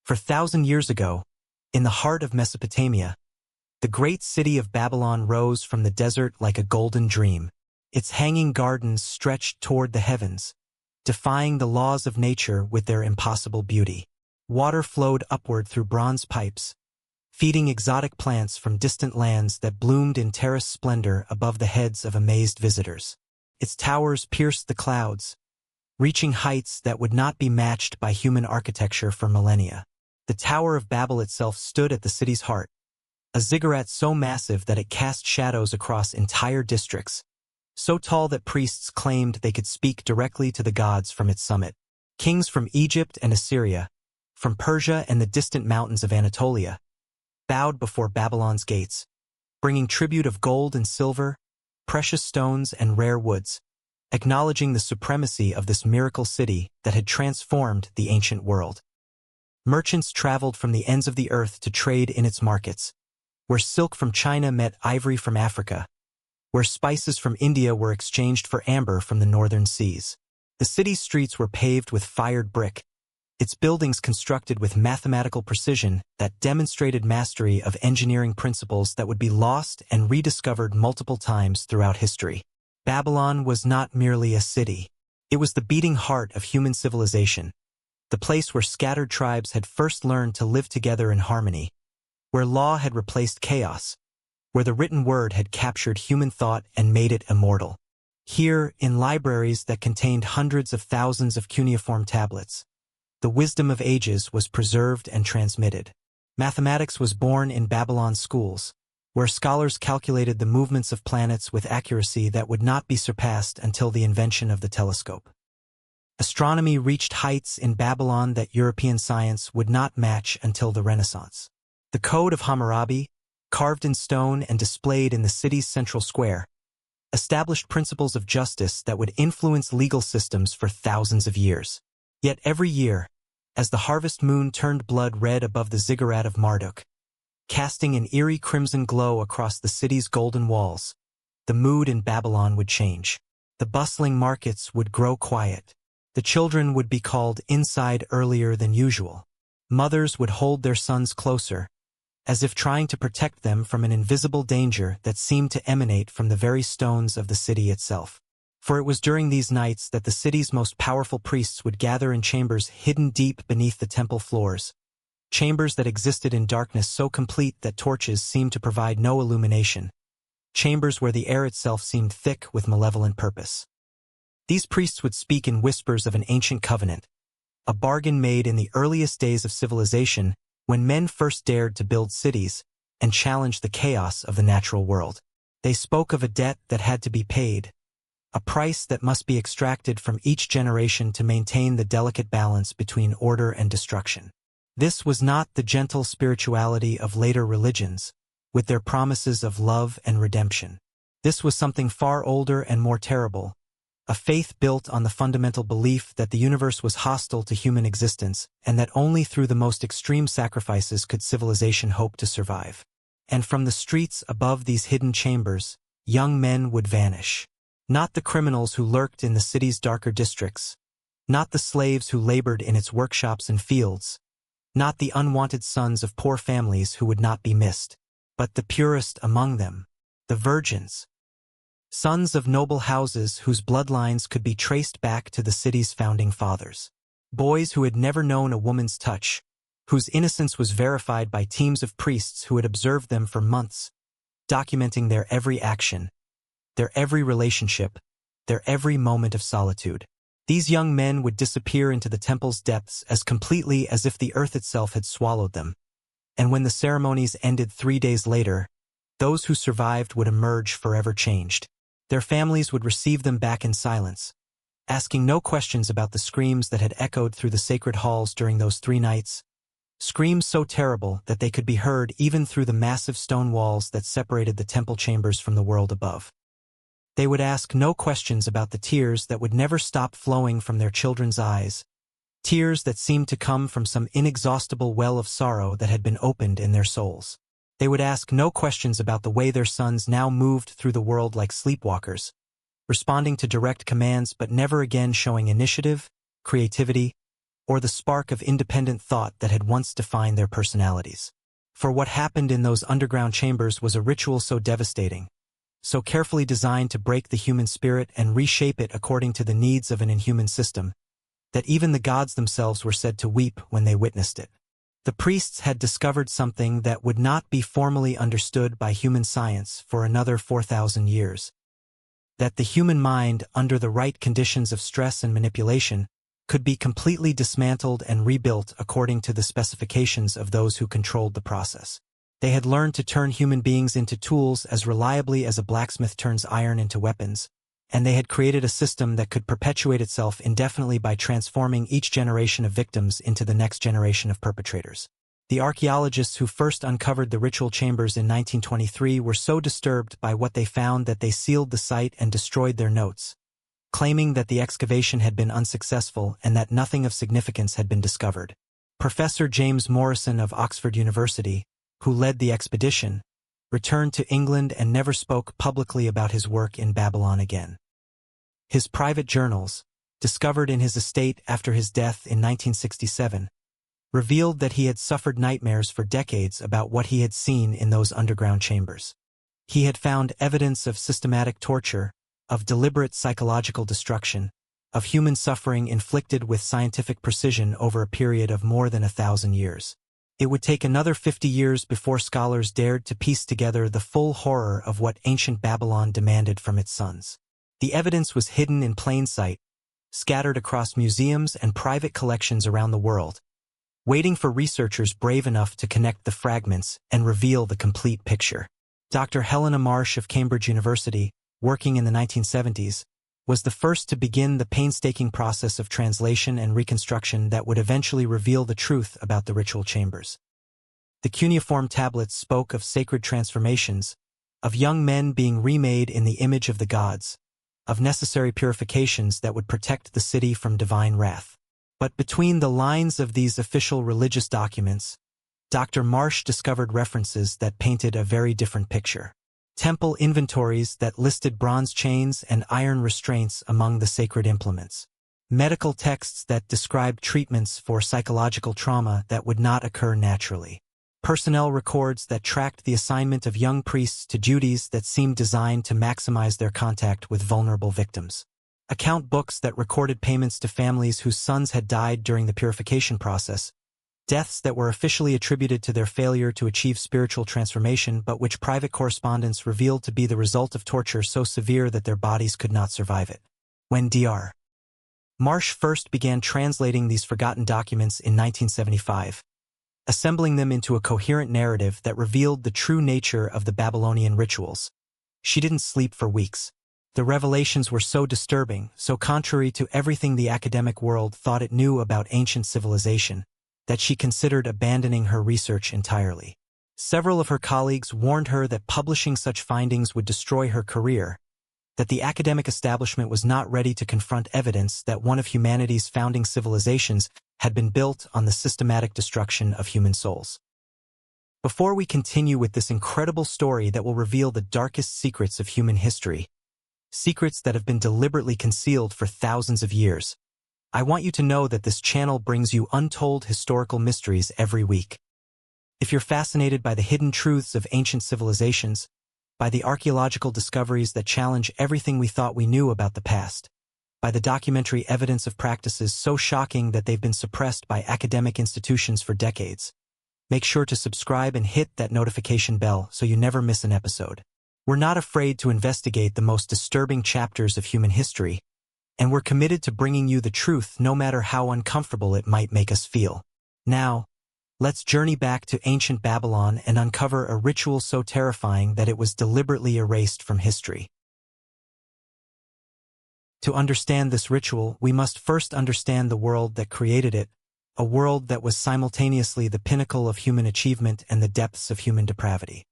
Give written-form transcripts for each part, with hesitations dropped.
For 1,000 years ago, in the heart of Mesopotamia, the great city of Babylon rose from the desert like a golden dream. Its hanging gardens stretched toward the heavens, defying the laws of nature with their impossible beauty. Water flowed upward through bronze pipes, feeding exotic plants from distant lands that bloomed in terrace splendor above the heads of amazed visitors. Its towers pierced the clouds, reaching heights that would not be matched by human architecture for millennia. The Tower of Babel itself stood at the city's heart, a ziggurat so massive that it cast shadows across entire districts, so tall that priests claimed they could speak directly to the gods from its summit. Kings from Egypt and Assyria, from Persia and the distant mountains of Anatolia, bowed before Babylon's gates, bringing tribute of gold and silver, precious stones and rare woods, acknowledging the supremacy of this miracle city that had transformed the ancient world. Merchants traveled from the ends of the earth to trade in its markets, where silk from China met ivory from Africa, where spices from India were exchanged for amber from the northern seas. The city's streets were paved with fired brick, its buildings constructed with mathematical precision that demonstrated mastery of engineering principles that would be lost and rediscovered multiple times throughout history. Babylon was not merely a city. It was the beating heart of human civilization, the place where scattered tribes had first learned to live together in harmony, where law had replaced chaos, where the written word had captured human thought and made it immortal. Here, in libraries that contained hundreds of thousands of cuneiform tablets, the wisdom of ages was preserved and transmitted. Mathematics was born in Babylon's schools, where scholars calculated the movements of planets with accuracy that would not be surpassed until the invention of the telescope. Astronomy reached heights in Babylon that European science would not match until the Renaissance. The Code of Hammurabi, carved in stone and displayed in the city's central square, established principles of justice that would influence legal systems for thousands of years. Yet every year, as the harvest moon turned blood red above the ziggurat of Marduk, casting an eerie crimson glow across the city's golden walls, the mood in Babylon would change. The bustling markets would grow quiet. The children would be called inside earlier than usual. Mothers would hold their sons closer, as if trying to protect them from an invisible danger that seemed to emanate from the very stones of the city itself. For it was during these nights that the city's most powerful priests would gather in chambers hidden deep beneath the temple floors, chambers that existed in darkness so complete that torches seemed to provide no illumination, chambers where the air itself seemed thick with malevolent purpose. These priests would speak in whispers of an ancient covenant, a bargain made in the earliest days of civilization when men first dared to build cities and challenge the chaos of the natural world. They spoke of a debt that had to be paid, a price that must be extracted from each generation to maintain the delicate balance between order and destruction. This was not the gentle spirituality of later religions, with their promises of love and redemption. This was something far older and more terrible, a faith built on the fundamental belief that the universe was hostile to human existence and that only through the most extreme sacrifices could civilization hope to survive. And from the streets above these hidden chambers, young men would vanish. Not the criminals who lurked in the city's darker districts, not the slaves who labored in its workshops and fields, not the unwanted sons of poor families who would not be missed, but the purest among them, the virgins, sons of noble houses whose bloodlines could be traced back to the city's founding fathers, boys who had never known a woman's touch, whose innocence was verified by teams of priests who had observed them for months, documenting their every action, their every relationship, their every moment of solitude. These young men would disappear into the temple's depths as completely as if the earth itself had swallowed them. And when the ceremonies ended 3 days later, those who survived would emerge forever changed. Their families would receive them back in silence, asking no questions about the screams that had echoed through the sacred halls during those 3 nights, screams so terrible that they could be heard even through the massive stone walls that separated the temple chambers from the world above. They would ask no questions about the tears that would never stop flowing from their children's eyes, tears that seemed to come from some inexhaustible well of sorrow that had been opened in their souls. They would ask no questions about the way their sons now moved through the world like sleepwalkers, responding to direct commands but never again showing initiative, creativity, or the spark of independent thought that had once defined their personalities. For what happened in those underground chambers was a ritual so devastating, so carefully designed to break the human spirit and reshape it according to the needs of an inhuman system, that even the gods themselves were said to weep when they witnessed it. The priests had discovered something that would not be formally understood by human science for another 4,000 years. That the human mind, under the right conditions of stress and manipulation, could be completely dismantled and rebuilt according to the specifications of those who controlled the process. They had learned to turn human beings into tools as reliably as a blacksmith turns iron into weapons, and they had created a system that could perpetuate itself indefinitely by transforming each generation of victims into the next generation of perpetrators. The archaeologists who first uncovered the ritual chambers in 1923 were so disturbed by what they found that they sealed the site and destroyed their notes, claiming that the excavation had been unsuccessful and that nothing of significance had been discovered. Professor James Morrison of Oxford University, who led the expedition, returned to England and never spoke publicly about his work in Babylon again. His private journals, discovered in his estate after his death in 1967, revealed that he had suffered nightmares for decades about what he had seen in those underground chambers. He had found evidence of systematic torture, of deliberate psychological destruction, of human suffering inflicted with scientific precision over a period of more than 1,000 years. It would take another 50 years before scholars dared to piece together the full horror of what ancient Babylon demanded from its sons. The evidence was hidden in plain sight, scattered across museums and private collections around the world, waiting for researchers brave enough to connect the fragments and reveal the complete picture. Dr. Helena Marsh of Cambridge University, working in the 1970s, was the first to begin the painstaking process of translation and reconstruction that would eventually reveal the truth about the ritual chambers. The cuneiform tablets spoke of sacred transformations, of young men being remade in the image of the gods, of necessary purifications that would protect the city from divine wrath. But between the lines of these official religious documents, Dr. Marsh discovered references that painted a very different picture. Temple inventories that listed bronze chains and iron restraints among the sacred implements. Medical texts that described treatments for psychological trauma that would not occur naturally. Personnel records that tracked the assignment of young priests to duties that seemed designed to maximize their contact with vulnerable victims. Account books that recorded payments to families whose sons had died during the purification process, deaths that were officially attributed to their failure to achieve spiritual transformation but which private correspondence revealed to be the result of torture so severe that their bodies could not survive it. When Dr. Marsh first began translating these forgotten documents in 1975, assembling them into a coherent narrative that revealed the true nature of the Babylonian rituals, she didn't sleep for weeks. The revelations were so disturbing, so contrary to everything the academic world thought it knew about ancient civilization, that she considered abandoning her research entirely. Several of her colleagues warned her that publishing such findings would destroy her career, that the academic establishment was not ready to confront evidence that one of humanity's founding civilizations had been built on the systematic destruction of human souls. Before we continue with this incredible story that will reveal the darkest secrets of human history, secrets that have been deliberately concealed for thousands of years, I want you to know that this channel brings you untold historical mysteries every week. If you're fascinated by the hidden truths of ancient civilizations, by the archaeological discoveries that challenge everything we thought we knew about the past, by the documentary evidence of practices so shocking that they've been suppressed by academic institutions for decades, make sure to subscribe and hit that notification bell so you never miss an episode. We're not afraid to investigate the most disturbing chapters of human history, and we're committed to bringing you the truth no matter how uncomfortable it might make us feel. Now, let's journey back to ancient Babylon and uncover a ritual so terrifying that it was deliberately erased from history. To understand this ritual, we must first understand the world that created it, a world that was simultaneously the pinnacle of human achievement and the depths of human depravity.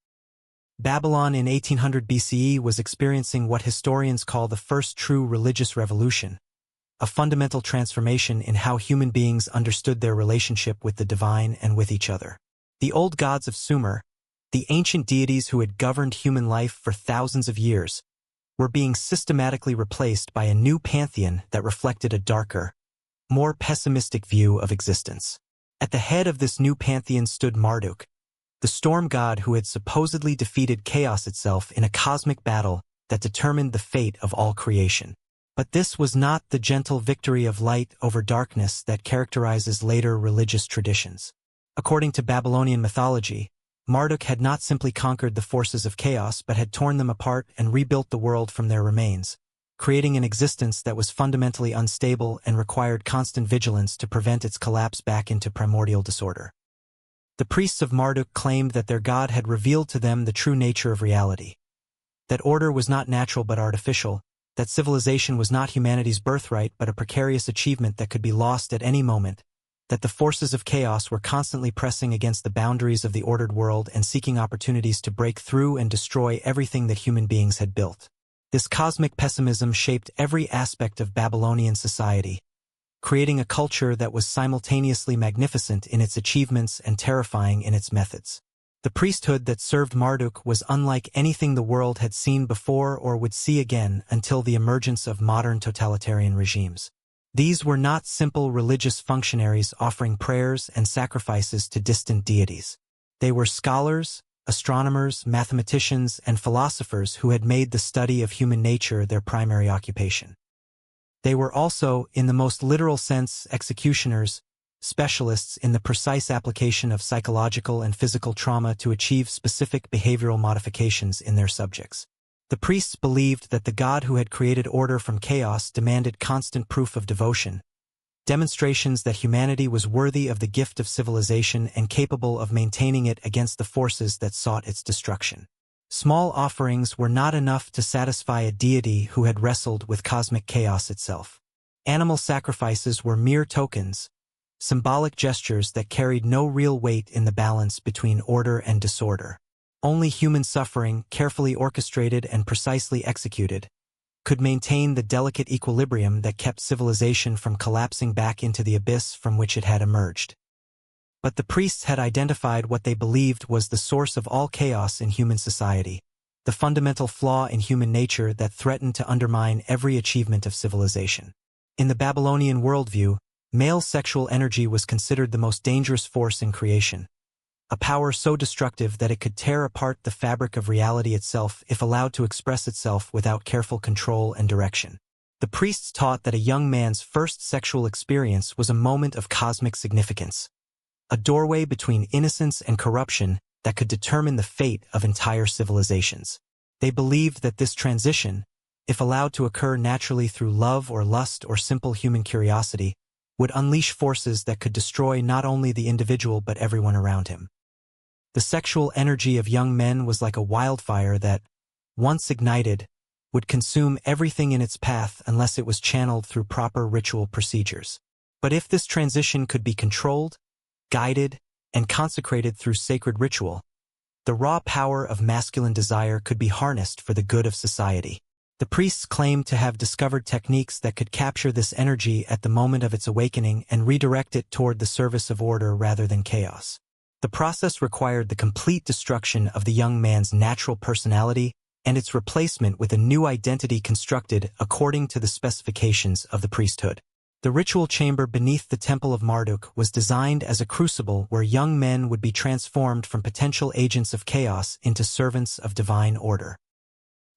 Babylon in 1800 BCE was experiencing what historians call the first true religious revolution, a fundamental transformation in how human beings understood their relationship with the divine and with each other. The old gods of Sumer, the ancient deities who had governed human life for thousands of years, were being systematically replaced by a new pantheon that reflected a darker, more pessimistic view of existence. At the head of this new pantheon stood Marduk, the storm god who had supposedly defeated chaos itself in a cosmic battle that determined the fate of all creation. But this was not the gentle victory of light over darkness that characterizes later religious traditions. According to Babylonian mythology, Marduk had not simply conquered the forces of chaos but had torn them apart and rebuilt the world from their remains, creating an existence that was fundamentally unstable and required constant vigilance to prevent its collapse back into primordial disorder. The priests of Marduk claimed that their god had revealed to them the true nature of reality, that order was not natural but artificial, that civilization was not humanity's birthright but a precarious achievement that could be lost at any moment, that the forces of chaos were constantly pressing against the boundaries of the ordered world and seeking opportunities to break through and destroy everything that human beings had built. This cosmic pessimism shaped every aspect of Babylonian society, creating a culture that was simultaneously magnificent in its achievements and terrifying in its methods. The priesthood that served Marduk was unlike anything the world had seen before or would see again until the emergence of modern totalitarian regimes. These were not simple religious functionaries offering prayers and sacrifices to distant deities. They were scholars, astronomers, mathematicians, and philosophers who had made the study of human nature their primary occupation. They were also, in the most literal sense, executioners, specialists in the precise application of psychological and physical trauma to achieve specific behavioral modifications in their subjects. The priests believed that the God who had created order from chaos demanded constant proof of devotion, demonstrations that humanity was worthy of the gift of civilization and capable of maintaining it against the forces that sought its destruction. Small offerings were not enough to satisfy a deity who had wrestled with cosmic chaos itself. Animal sacrifices were mere tokens, symbolic gestures that carried no real weight in the balance between order and disorder. Only human suffering, carefully orchestrated and precisely executed, could maintain the delicate equilibrium that kept civilization from collapsing back into the abyss from which it had emerged. But the priests had identified what they believed was the source of all chaos in human society, the fundamental flaw in human nature that threatened to undermine every achievement of civilization. In the Babylonian worldview, male sexual energy was considered the most dangerous force in creation, a power so destructive that it could tear apart the fabric of reality itself if allowed to express itself without careful control and direction. The priests taught that a young man's first sexual experience was a moment of cosmic significance, a doorway between innocence and corruption that could determine the fate of entire civilizations. They believed that this transition, if allowed to occur naturally through love or lust or simple human curiosity, would unleash forces that could destroy not only the individual but everyone around him. The sexual energy of young men was like a wildfire that, once ignited, would consume everything in its path unless it was channeled through proper ritual procedures. But if this transition could be controlled, guided, and consecrated through sacred ritual, the raw power of masculine desire could be harnessed for the good of society. The priests claimed to have discovered techniques that could capture this energy at the moment of its awakening and redirect it toward the service of order rather than chaos. The process required the complete destruction of the young man's natural personality and its replacement with a new identity constructed according to the specifications of the priesthood. The ritual chamber beneath the Temple of Marduk was designed as a crucible where young men would be transformed from potential agents of chaos into servants of divine order.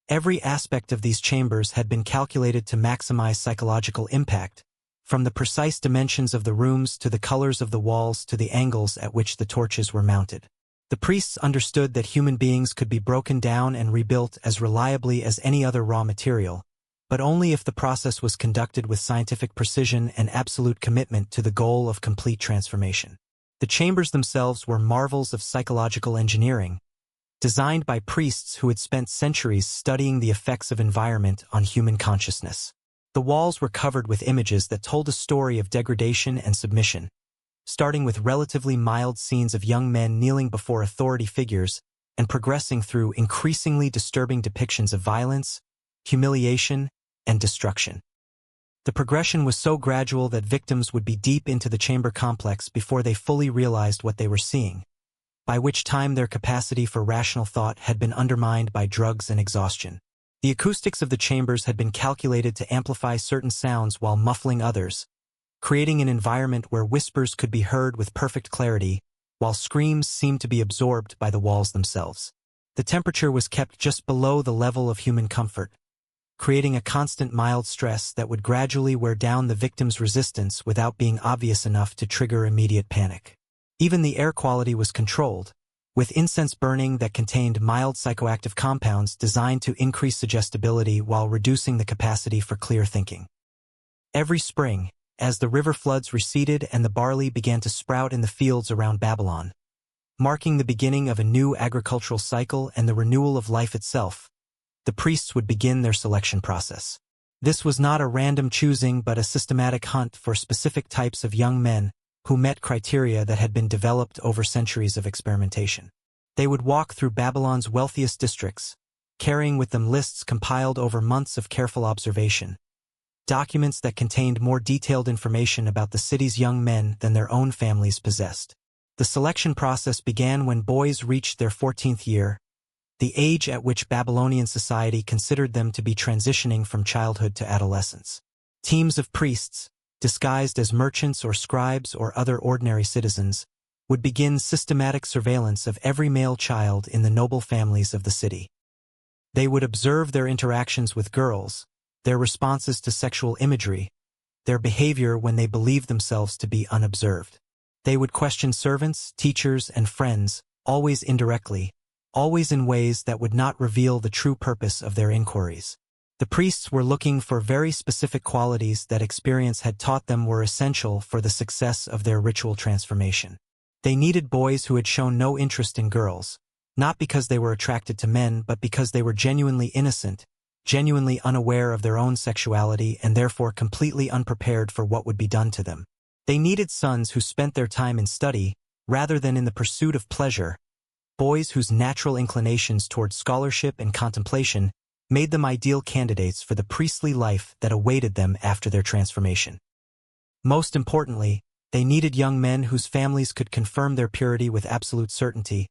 Every aspect of these chambers had been calculated to maximize psychological impact, from the precise dimensions of the rooms to the colors of the walls to the angles at which the torches were mounted. The priests understood that human beings could be broken down and rebuilt as reliably as any other raw material, but only if the process was conducted with scientific precision and absolute commitment to the goal of complete transformation. The chambers themselves were marvels of psychological engineering, designed by priests who had spent centuries studying the effects of environment on human consciousness. The walls were covered with images that told a story of degradation and submission, starting with relatively mild scenes of young men kneeling before authority figures and progressing through increasingly disturbing depictions of violence, humiliation, and destruction. The progression was so gradual that victims would be deep into the chamber complex before they fully realized what they were seeing, by which time their capacity for rational thought had been undermined by drugs and exhaustion. The acoustics of the chambers had been calculated to amplify certain sounds while muffling others, creating an environment where whispers could be heard with perfect clarity, while screams seemed to be absorbed by the walls themselves. The temperature was kept just below the level of human comfort, creating a constant mild stress that would gradually wear down the victim's resistance without being obvious enough to trigger immediate panic. Even the air quality was controlled, with incense burning that contained mild psychoactive compounds designed to increase suggestibility while reducing the capacity for clear thinking. Every spring, as the river floods receded and the barley began to sprout in the fields around Babylon, marking the beginning of a new agricultural cycle and the renewal of life itself, the priests would begin their selection process. This was not a random choosing but a systematic hunt for specific types of young men who met criteria that had been developed over centuries of experimentation. They would walk through Babylon's wealthiest districts, carrying with them lists compiled over months of careful observation, documents that contained more detailed information about the city's young men than their own families possessed. The selection process began when boys reached their 14th year, the age at which Babylonian society considered them to be transitioning from childhood to adolescence. Teams of priests, disguised as merchants or scribes or other ordinary citizens, would begin systematic surveillance of every male child in the noble families of the city. They would observe their interactions with girls, their responses to sexual imagery, their behavior when they believed themselves to be unobserved. They would question servants, teachers, and friends, always indirectly, always in ways that would not reveal the true purpose of their inquiries. The priests were looking for very specific qualities that experience had taught them were essential for the success of their ritual transformation. They needed boys who had shown no interest in girls, not because they were attracted to men but because they were genuinely innocent, genuinely unaware of their own sexuality and therefore completely unprepared for what would be done to them. They needed sons who spent their time in study, rather than in the pursuit of pleasure, boys whose natural inclinations toward scholarship and contemplation made them ideal candidates for the priestly life that awaited them after their transformation. Most importantly, they needed young men whose families could confirm their purity with absolute certainty,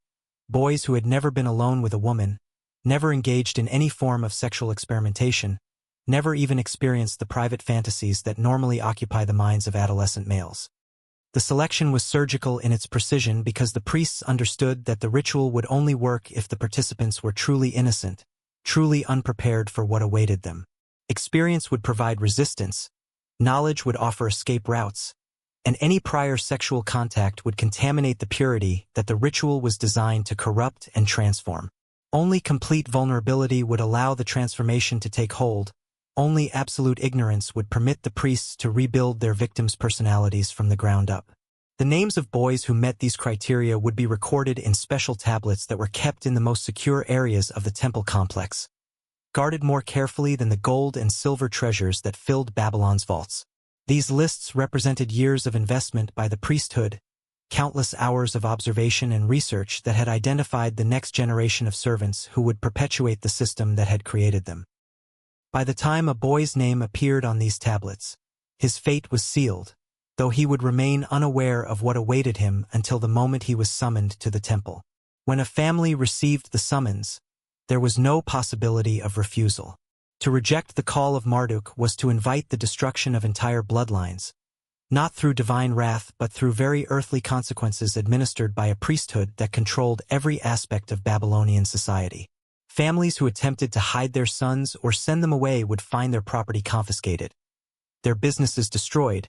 boys who had never been alone with a woman, never engaged in any form of sexual experimentation, never even experienced the private fantasies that normally occupy the minds of adolescent males. The selection was surgical in its precision because the priests understood that the ritual would only work if the participants were truly innocent, truly unprepared for what awaited them. Experience would provide resistance, knowledge would offer escape routes, and any prior sexual contact would contaminate the purity that the ritual was designed to corrupt and transform. Only complete vulnerability would allow the transformation to take hold. Only absolute ignorance would permit the priests to rebuild their victims' personalities from the ground up. The names of boys who met these criteria would be recorded in special tablets that were kept in the most secure areas of the temple complex, guarded more carefully than the gold and silver treasures that filled Babylon's vaults. These lists represented years of investment by the priesthood, countless hours of observation and research that had identified the next generation of servants who would perpetuate the system that had created them. By the time a boy's name appeared on these tablets, his fate was sealed, though he would remain unaware of what awaited him until the moment he was summoned to the temple. When a family received the summons, there was no possibility of refusal. To reject the call of Marduk was to invite the destruction of entire bloodlines, not through divine wrath but through very earthly consequences administered by a priesthood that controlled every aspect of Babylonian society. Families who attempted to hide their sons or send them away would find their property confiscated, their businesses destroyed,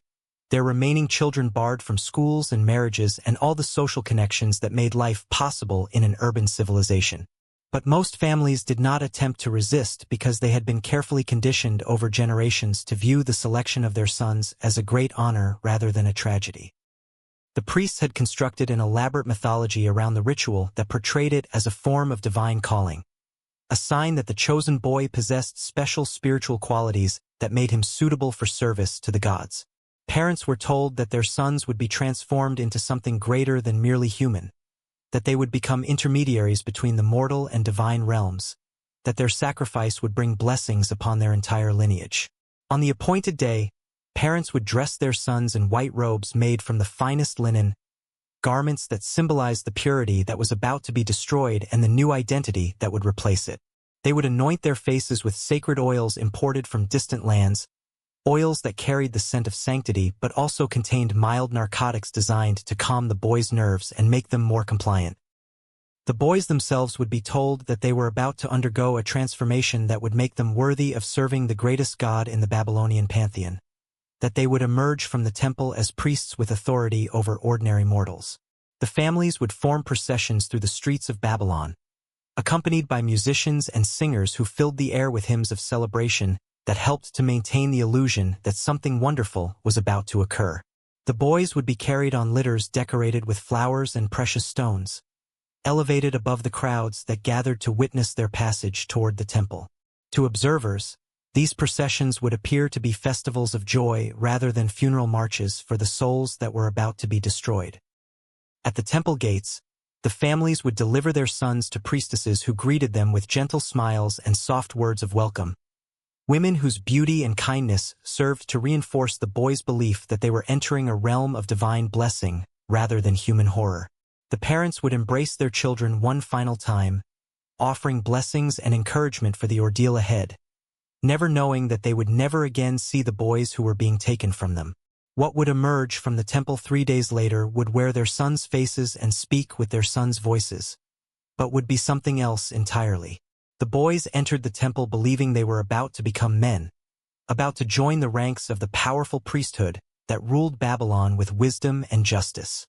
their remaining children barred from schools and marriages and all the social connections that made life possible in an urban civilization. But most families did not attempt to resist because they had been carefully conditioned over generations to view the selection of their sons as a great honor rather than a tragedy. The priests had constructed an elaborate mythology around the ritual that portrayed it as a form of divine calling, a sign that the chosen boy possessed special spiritual qualities that made him suitable for service to the gods. Parents were told that their sons would be transformed into something greater than merely human, that they would become intermediaries between the mortal and divine realms, that their sacrifice would bring blessings upon their entire lineage. On the appointed day, parents would dress their sons in white robes made from the finest linen, garments that symbolized the purity that was about to be destroyed and the new identity that would replace it. They would anoint their faces with sacred oils imported from distant lands, oils that carried the scent of sanctity but also contained mild narcotics designed to calm the boys' nerves and make them more compliant. The boys themselves would be told that they were about to undergo a transformation that would make them worthy of serving the greatest god in the Babylonian pantheon, that they would emerge from the temple as priests with authority over ordinary mortals. The families would form processions through the streets of Babylon, accompanied by musicians and singers who filled the air with hymns of celebration that helped to maintain the illusion that something wonderful was about to occur. The boys would be carried on litters decorated with flowers and precious stones, elevated above the crowds that gathered to witness their passage toward the temple. To observers, these processions would appear to be festivals of joy rather than funeral marches for the souls that were about to be destroyed. At the temple gates, the families would deliver their sons to priestesses who greeted them with gentle smiles and soft words of welcome, women whose beauty and kindness served to reinforce the boys' belief that they were entering a realm of divine blessing rather than human horror. The parents would embrace their children one final time, offering blessings and encouragement for the ordeal ahead, never knowing that they would never again see the boys who were being taken from them. What would emerge from the temple 3 days later would wear their sons' faces and speak with their sons' voices, but would be something else entirely. The boys entered the temple believing they were about to become men, about to join the ranks of the powerful priesthood that ruled Babylon with wisdom and justice.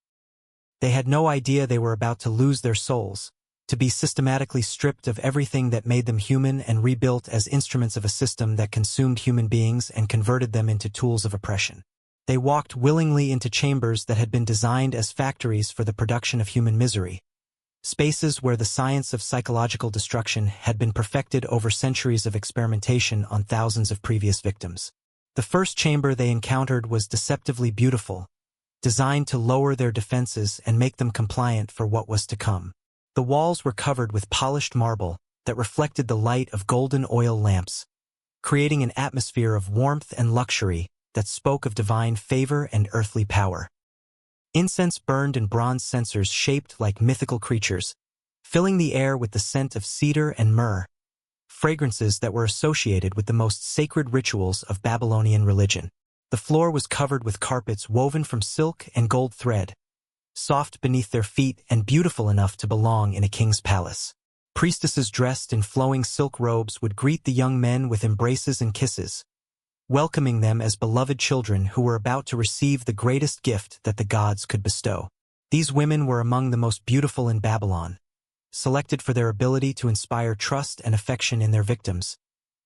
They had no idea they were about to lose their souls, to be systematically stripped of everything that made them human and rebuilt as instruments of a system that consumed human beings and converted them into tools of oppression. They walked willingly into chambers that had been designed as factories for the production of human misery, spaces where the science of psychological destruction had been perfected over centuries of experimentation on thousands of previous victims. The first chamber they encountered was deceptively beautiful, designed to lower their defenses and make them compliant for what was to come. The walls were covered with polished marble that reflected the light of golden oil lamps, creating an atmosphere of warmth and luxury that spoke of divine favor and earthly power. Incense burned in bronze censers shaped like mythical creatures, filling the air with the scent of cedar and myrrh, fragrances that were associated with the most sacred rituals of Babylonian religion. The floor was covered with carpets woven from silk and gold thread, soft beneath their feet and beautiful enough to belong in a king's palace. Priestesses dressed in flowing silk robes would greet the young men with embraces and kisses, welcoming them as beloved children who were about to receive the greatest gift that the gods could bestow. These women were among the most beautiful in Babylon, selected for their ability to inspire trust and affection in their victims,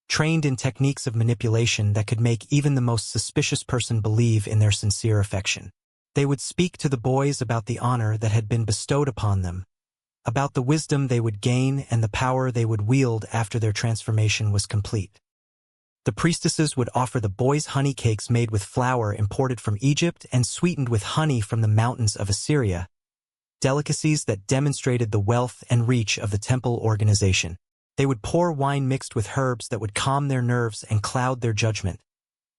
trained in techniques of manipulation that could make even the most suspicious person believe in their sincere affection. They would speak to the boys about the honor that had been bestowed upon them, about the wisdom they would gain and the power they would wield after their transformation was complete. The priestesses would offer the boys honey cakes made with flour imported from Egypt and sweetened with honey from the mountains of Assyria, delicacies that demonstrated the wealth and reach of the temple organization. They would pour wine mixed with herbs that would calm their nerves and cloud their judgment,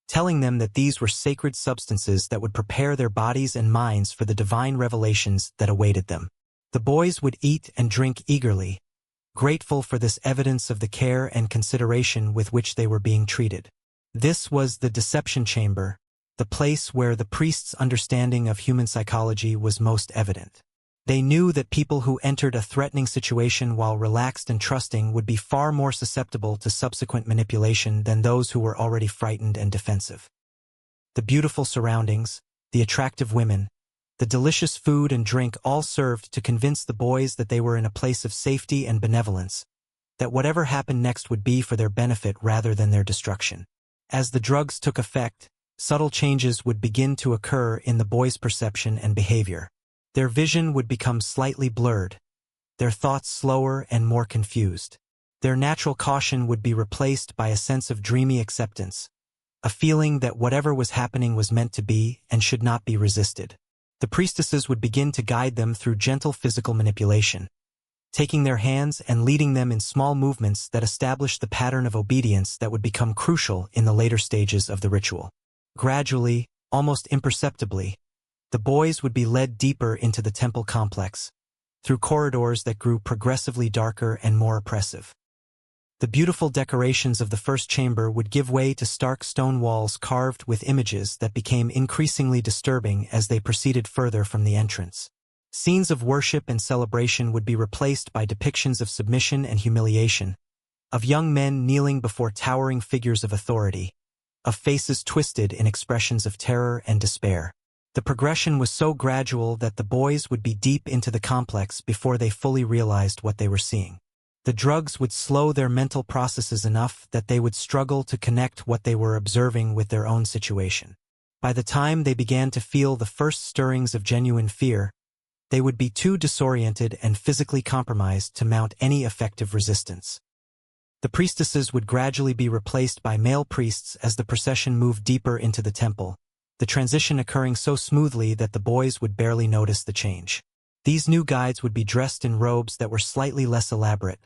telling them that these were sacred substances that would prepare their bodies and minds for the divine revelations that awaited them. The boys would eat and drink eagerly, grateful for this evidence of the care and consideration with which they were being treated. This was the deception chamber, the place where the priest's understanding of human psychology was most evident. They knew that people who entered a threatening situation while relaxed and trusting would be far more susceptible to subsequent manipulation than those who were already frightened and defensive. The beautiful surroundings, the attractive women, the delicious food and drink all served to convince the boys that they were in a place of safety and benevolence, that whatever happened next would be for their benefit rather than their destruction. As the drugs took effect, subtle changes would begin to occur in the boys' perception and behavior. Their vision would become slightly blurred, their thoughts slower and more confused. Their natural caution would be replaced by a sense of dreamy acceptance, a feeling that whatever was happening was meant to be and should not be resisted. The priestesses would begin to guide them through gentle physical manipulation, taking their hands and leading them in small movements that established the pattern of obedience that would become crucial in the later stages of the ritual. Gradually, almost imperceptibly, the boys would be led deeper into the temple complex, through corridors that grew progressively darker and more oppressive. The beautiful decorations of the first chamber would give way to stark stone walls carved with images that became increasingly disturbing as they proceeded further from the entrance. Scenes of worship and celebration would be replaced by depictions of submission and humiliation, of young men kneeling before towering figures of authority, of faces twisted in expressions of terror and despair. The progression was so gradual that the boys would be deep into the complex before they fully realized what they were seeing. The drugs would slow their mental processes enough that they would struggle to connect what they were observing with their own situation. By the time they began to feel the first stirrings of genuine fear, they would be too disoriented and physically compromised to mount any effective resistance. The priestesses would gradually be replaced by male priests as the procession moved deeper into the temple, the transition occurring so smoothly that the boys would barely notice the change. These new guides would be dressed in robes that were slightly less elaborate,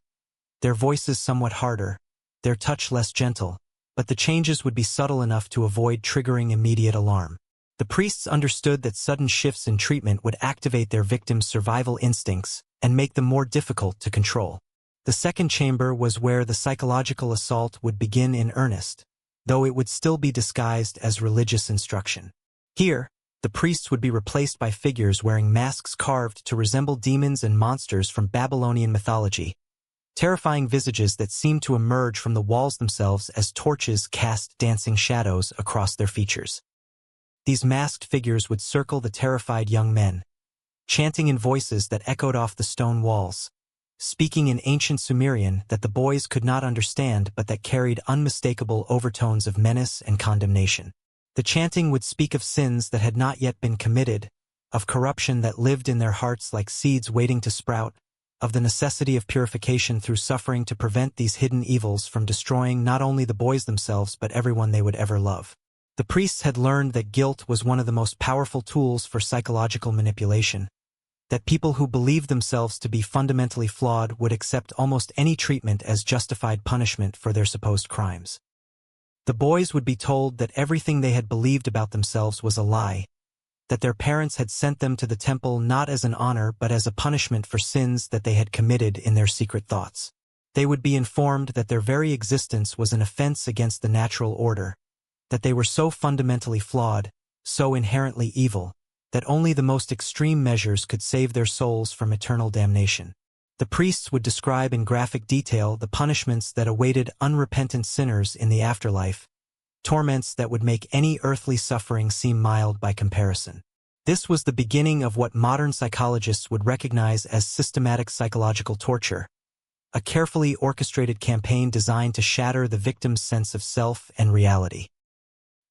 their voices somewhat harder, their touch less gentle, but the changes would be subtle enough to avoid triggering immediate alarm. The priests understood that sudden shifts in treatment would activate their victims' survival instincts and make them more difficult to control. The second chamber was where the psychological assault would begin in earnest, though it would still be disguised as religious instruction. Here, the priests would be replaced by figures wearing masks carved to resemble demons and monsters from Babylonian mythology, terrifying visages that seemed to emerge from the walls themselves as torches cast dancing shadows across their features. These masked figures would circle the terrified young men, chanting in voices that echoed off the stone walls, speaking in ancient Sumerian that the boys could not understand but that carried unmistakable overtones of menace and condemnation. The chanting would speak of sins that had not yet been committed, of corruption that lived in their hearts like seeds waiting to sprout, of the necessity of purification through suffering to prevent these hidden evils from destroying not only the boys themselves but everyone they would ever love. The priests had learned that guilt was one of the most powerful tools for psychological manipulation, that people who believed themselves to be fundamentally flawed would accept almost any treatment as justified punishment for their supposed crimes. The boys would be told that everything they had believed about themselves was a lie, that their parents had sent them to the temple not as an honor but as a punishment for sins that they had committed in their secret thoughts. They would be informed that their very existence was an offense against the natural order, that they were so fundamentally flawed, so inherently evil, that only the most extreme measures could save their souls from eternal damnation. The priests would describe in graphic detail the punishments that awaited unrepentant sinners in the afterlife, torments that would make any earthly suffering seem mild by comparison. This was the beginning of what modern psychologists would recognize as systematic psychological torture, a carefully orchestrated campaign designed to shatter the victim's sense of self and reality.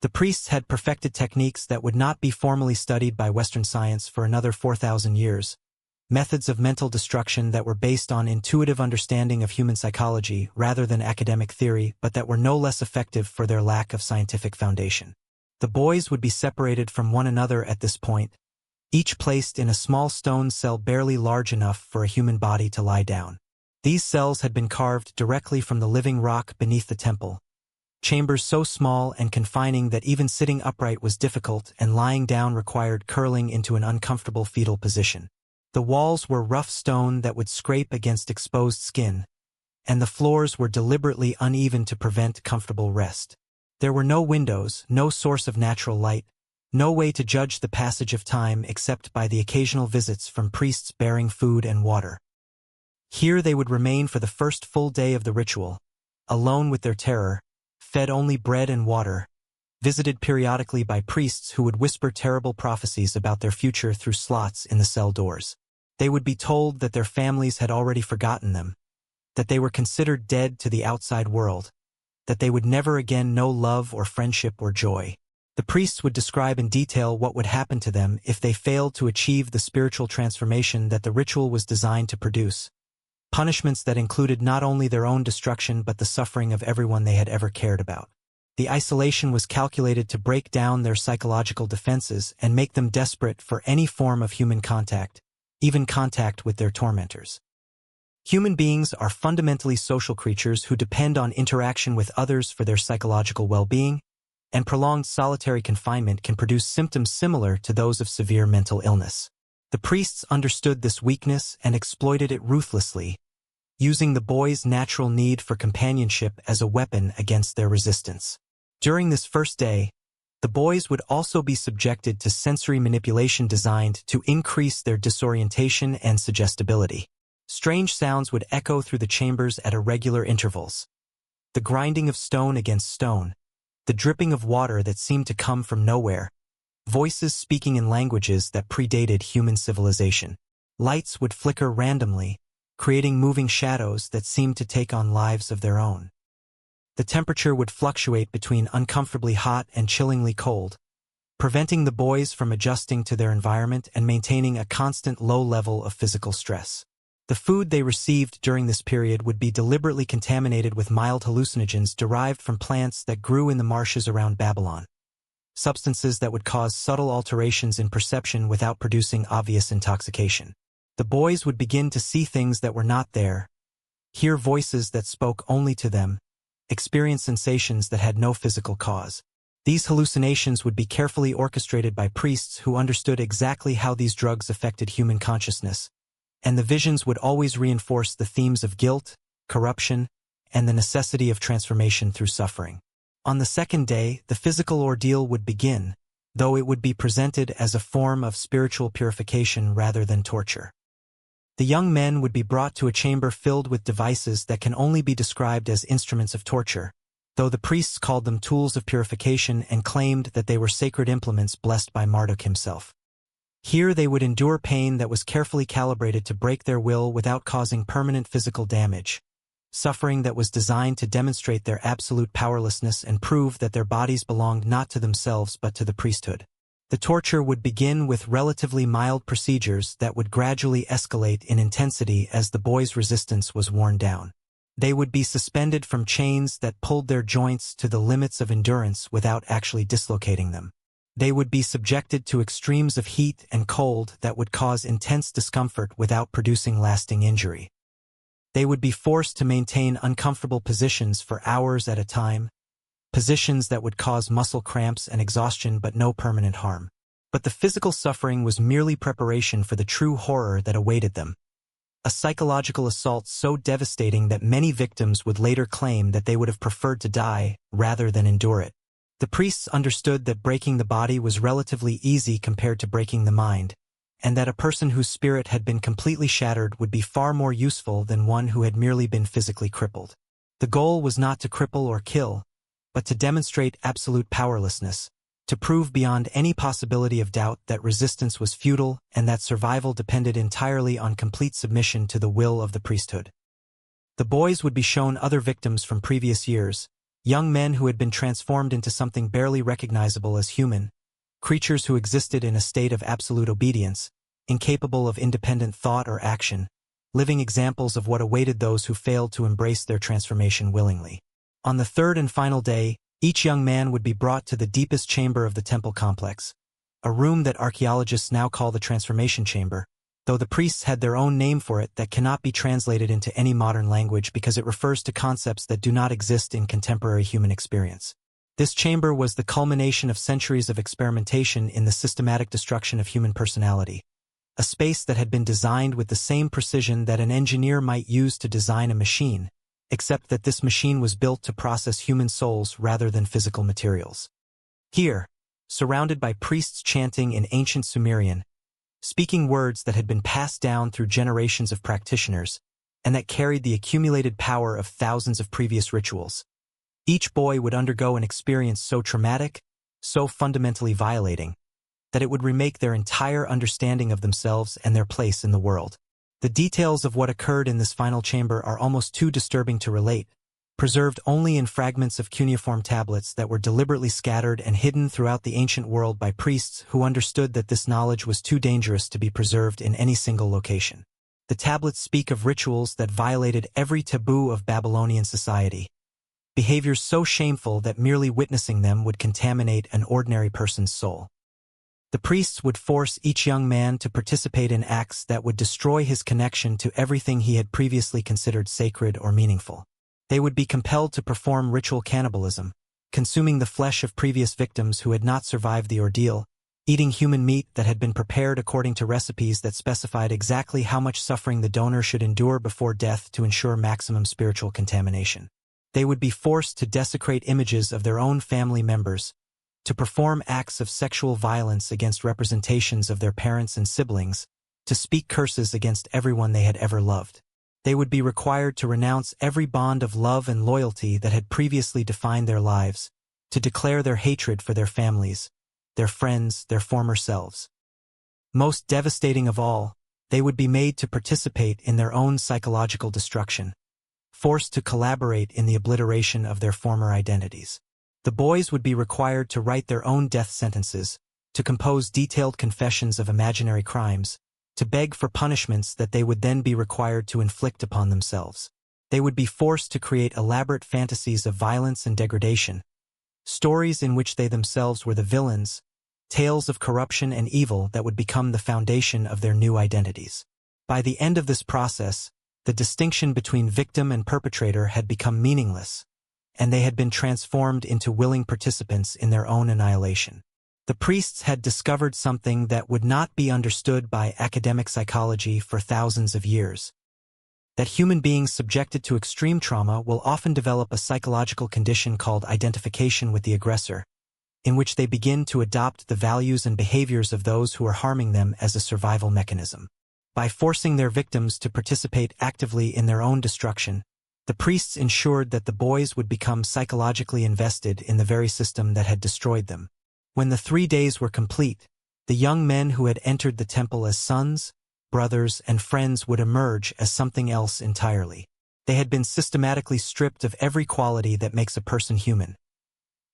The priests had perfected techniques that would not be formally studied by Western science for another 4,000 years, methods of mental destruction that were based on intuitive understanding of human psychology rather than academic theory, but that were no less effective for their lack of scientific foundation. The boys would be separated from one another at this point, each placed in a small stone cell barely large enough for a human body to lie down. These cells had been carved directly from the living rock beneath the temple, chambers so small and confining that even sitting upright was difficult and lying down required curling into an uncomfortable fetal position. The walls were rough stone that would scrape against exposed skin, and the floors were deliberately uneven to prevent comfortable rest. There were no windows, no source of natural light, no way to judge the passage of time except by the occasional visits from priests bearing food and water. Here they would remain for the first full day of the ritual, alone with their terror, fed only bread and water, visited periodically by priests who would whisper terrible prophecies about their future through slots in the cell doors. They would be told that their families had already forgotten them, that they were considered dead to the outside world, that they would never again know love or friendship or joy. The priests would describe in detail what would happen to them if they failed to achieve the spiritual transformation that the ritual was designed to produce, punishments that included not only their own destruction but the suffering of everyone they had ever cared about. The isolation was calculated to break down their psychological defenses and make them desperate for any form of human contact, even contact with their tormentors. Human beings are fundamentally social creatures who depend on interaction with others for their psychological well-being, and prolonged solitary confinement can produce symptoms similar to those of severe mental illness. The priests understood this weakness and exploited it ruthlessly, using the boys' natural need for companionship as a weapon against their resistance. During this first day, the boys would also be subjected to sensory manipulation designed to increase their disorientation and suggestibility. Strange sounds would echo through the chambers at irregular intervals. The grinding of stone against stone, the dripping of water that seemed to come from nowhere, voices speaking in languages that predated human civilization. Lights would flicker randomly, creating moving shadows that seemed to take on lives of their own. The temperature would fluctuate between uncomfortably hot and chillingly cold, preventing the boys from adjusting to their environment and maintaining a constant low level of physical stress. The food they received during this period would be deliberately contaminated with mild hallucinogens derived from plants that grew in the marshes around Babylon, substances that would cause subtle alterations in perception without producing obvious intoxication. The boys would begin to see things that were not there, hear voices that spoke only to them, experience sensations that had no physical cause. These hallucinations would be carefully orchestrated by priests who understood exactly how these drugs affected human consciousness, and the visions would always reinforce the themes of guilt, corruption, and the necessity of transformation through suffering. On the second day, the physical ordeal would begin, though it would be presented as a form of spiritual purification rather than torture. The young men would be brought to a chamber filled with devices that can only be described as instruments of torture, though the priests called them tools of purification and claimed that they were sacred implements blessed by Marduk himself. Here they would endure pain that was carefully calibrated to break their will without causing permanent physical damage, suffering that was designed to demonstrate their absolute powerlessness and prove that their bodies belonged not to themselves but to the priesthood. The torture would begin with relatively mild procedures that would gradually escalate in intensity as the boys' resistance was worn down. They would be suspended from chains that pulled their joints to the limits of endurance without actually dislocating them. They would be subjected to extremes of heat and cold that would cause intense discomfort without producing lasting injury. They would be forced to maintain uncomfortable positions for hours at a time, positions that would cause muscle cramps and exhaustion but no permanent harm. But the physical suffering was merely preparation for the true horror that awaited them. A psychological assault so devastating that many victims would later claim that they would have preferred to die rather than endure it. The priests understood that breaking the body was relatively easy compared to breaking the mind, and that a person whose spirit had been completely shattered would be far more useful than one who had merely been physically crippled. The goal was not to cripple or kill, but to demonstrate absolute powerlessness, to prove beyond any possibility of doubt that resistance was futile and that survival depended entirely on complete submission to the will of the priesthood. The boys would be shown other victims from previous years, young men who had been transformed into something barely recognizable as human, creatures who existed in a state of absolute obedience, incapable of independent thought or action, living examples of what awaited those who failed to embrace their transformation willingly. On the third and final day, each young man would be brought to the deepest chamber of the temple complex, a room that archaeologists now call the transformation chamber, though the priests had their own name for it that cannot be translated into any modern language because it refers to concepts that do not exist in contemporary human experience. This chamber was the culmination of centuries of experimentation in the systematic destruction of human personality, a space that had been designed with the same precision that an engineer might use to design a machine, except that this machine was built to process human souls rather than physical materials. Here, surrounded by priests chanting in ancient Sumerian, speaking words that had been passed down through generations of practitioners, and that carried the accumulated power of thousands of previous rituals, each boy would undergo an experience so traumatic, so fundamentally violating, that it would remake their entire understanding of themselves and their place in the world. The details of what occurred in this final chamber are almost too disturbing to relate, preserved only in fragments of cuneiform tablets that were deliberately scattered and hidden throughout the ancient world by priests who understood that this knowledge was too dangerous to be preserved in any single location. The tablets speak of rituals that violated every taboo of Babylonian society, behaviors so shameful that merely witnessing them would contaminate an ordinary person's soul. The priests would force each young man to participate in acts that would destroy his connection to everything he had previously considered sacred or meaningful. They would be compelled to perform ritual cannibalism, consuming the flesh of previous victims who had not survived the ordeal, eating human meat that had been prepared according to recipes that specified exactly how much suffering the donor should endure before death to ensure maximum spiritual contamination. They would be forced to desecrate images of their own family members, to perform acts of sexual violence against representations of their parents and siblings, to speak curses against everyone they had ever loved. They would be required to renounce every bond of love and loyalty that had previously defined their lives, to declare their hatred for their families, their friends, their former selves. Most devastating of all, they would be made to participate in their own psychological destruction, forced to collaborate in the obliteration of their former identities. The boys would be required to write their own death sentences, to compose detailed confessions of imaginary crimes, to beg for punishments that they would then be required to inflict upon themselves. They would be forced to create elaborate fantasies of violence and degradation, stories in which they themselves were the villains, tales of corruption and evil that would become the foundation of their new identities. By the end of this process, the distinction between victim and perpetrator had become meaningless, and they had been transformed into willing participants in their own annihilation. The priests had discovered something that would not be understood by academic psychology for thousands of years: that human beings subjected to extreme trauma will often develop a psychological condition called identification with the aggressor, in which they begin to adopt the values and behaviors of those who are harming them as a survival mechanism. By forcing their victims to participate actively in their own destruction, the priests ensured that the boys would become psychologically invested in the very system that had destroyed them. When the 3 days were complete, the young men who had entered the temple as sons, brothers, and friends would emerge as something else entirely. They had been systematically stripped of every quality that makes a person human: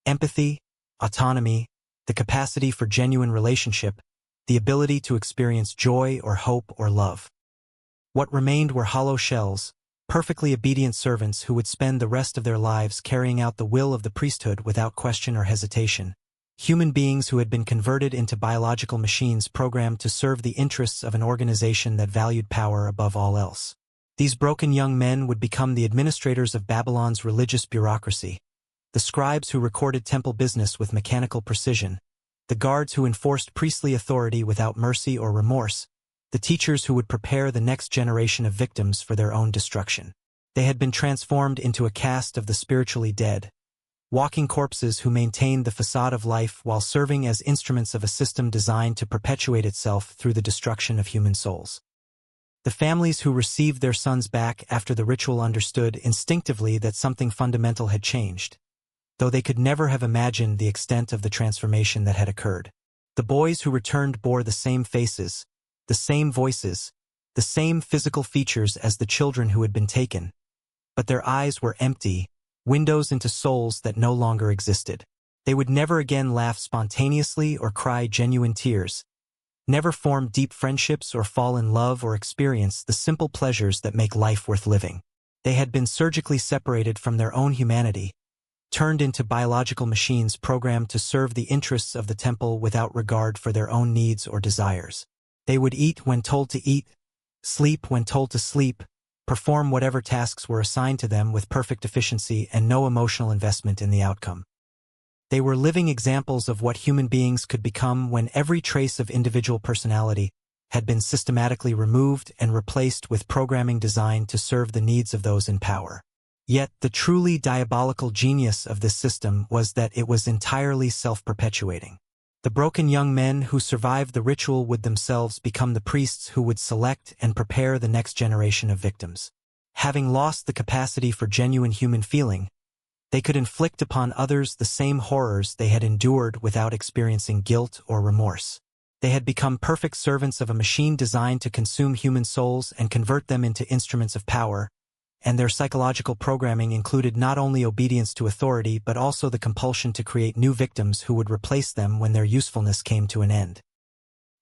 empathy, autonomy, the capacity for genuine relationship, the ability to experience joy or hope or love. What remained were hollow shells, perfectly obedient servants who would spend the rest of their lives carrying out the will of the priesthood without question or hesitation. Human beings who had been converted into biological machines programmed to serve the interests of an organization that valued power above all else. These broken young men would become the administrators of Babylon's religious bureaucracy, the scribes who recorded temple business with mechanical precision, the guards who enforced priestly authority without mercy or remorse, the teachers who would prepare the next generation of victims for their own destruction. They had been transformed into a caste of the spiritually dead, walking corpses who maintained the facade of life while serving as instruments of a system designed to perpetuate itself through the destruction of human souls. The families who received their sons back after the ritual understood instinctively that something fundamental had changed, though they could never have imagined the extent of the transformation that had occurred. The boys who returned bore the same faces, the same voices, the same physical features as the children who had been taken, but their eyes were empty, windows into souls that no longer existed. They would never again laugh spontaneously or cry genuine tears, never form deep friendships or fall in love or experience the simple pleasures that make life worth living. They had been surgically separated from their own humanity, turned into biological machines programmed to serve the interests of the temple without regard for their own needs or desires. They would eat when told to eat, sleep when told to sleep, perform whatever tasks were assigned to them with perfect efficiency and no emotional investment in the outcome. They were living examples of what human beings could become when every trace of individual personality had been systematically removed and replaced with programming designed to serve the needs of those in power. Yet the truly diabolical genius of this system was that it was entirely self-perpetuating. The broken young men who survived the ritual would themselves become the priests who would select and prepare the next generation of victims. Having lost the capacity for genuine human feeling, they could inflict upon others the same horrors they had endured without experiencing guilt or remorse. They had become perfect servants of a machine designed to consume human souls and convert them into instruments of power, and their psychological programming included not only obedience to authority but also the compulsion to create new victims who would replace them when their usefulness came to an end.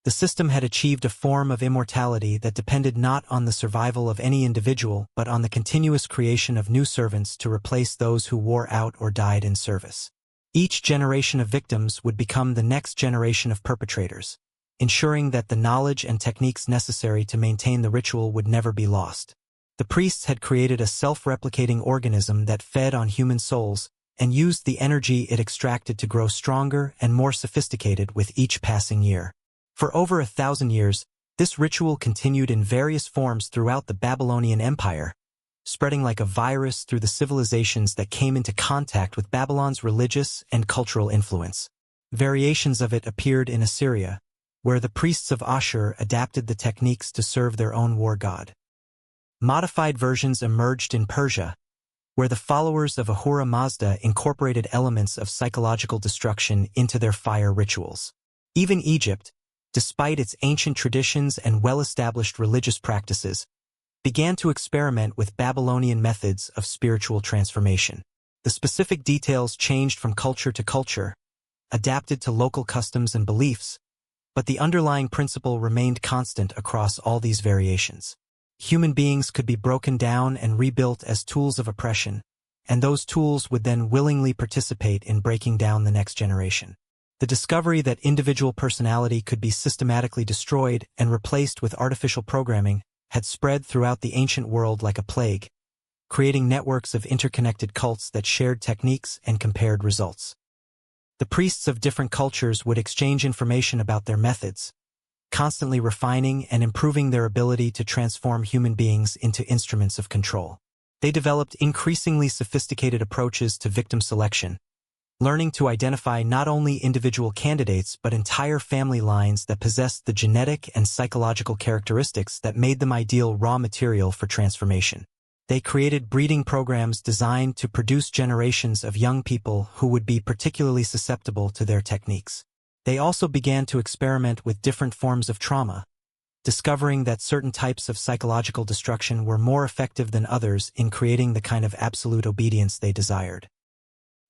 The system had achieved a form of immortality that depended not on the survival of any individual but on the continuous creation of new servants to replace those who wore out or died in service. Each generation of victims would become the next generation of perpetrators, ensuring that the knowledge and techniques necessary to maintain the ritual would never be lost. The priests had created a self-replicating organism that fed on human souls and used the energy it extracted to grow stronger and more sophisticated with each passing year. For over 1,000 years, this ritual continued in various forms throughout the Babylonian Empire, spreading like a virus through the civilizations that came into contact with Babylon's religious and cultural influence. Variations of it appeared in Assyria, where the priests of Ashur adapted the techniques to serve their own war god. Modified versions emerged in Persia, where the followers of Ahura Mazda incorporated elements of psychological destruction into their fire rituals. Even Egypt, despite its ancient traditions and well-established religious practices, began to experiment with Babylonian methods of spiritual transformation. The specific details changed from culture to culture, adapted to local customs and beliefs, but the underlying principle remained constant across all these variations. Human beings could be broken down and rebuilt as tools of oppression, and those tools would then willingly participate in breaking down the next generation. The discovery that individual personality could be systematically destroyed and replaced with artificial programming had spread throughout the ancient world like a plague, creating networks of interconnected cults that shared techniques and compared results. The priests of different cultures would exchange information about their methods, constantly refining and improving their ability to transform human beings into instruments of control. They developed increasingly sophisticated approaches to victim selection, learning to identify not only individual candidates but entire family lines that possessed the genetic and psychological characteristics that made them ideal raw material for transformation. They created breeding programs designed to produce generations of young people who would be particularly susceptible to their techniques. They also began to experiment with different forms of trauma, discovering that certain types of psychological destruction were more effective than others in creating the kind of absolute obedience they desired.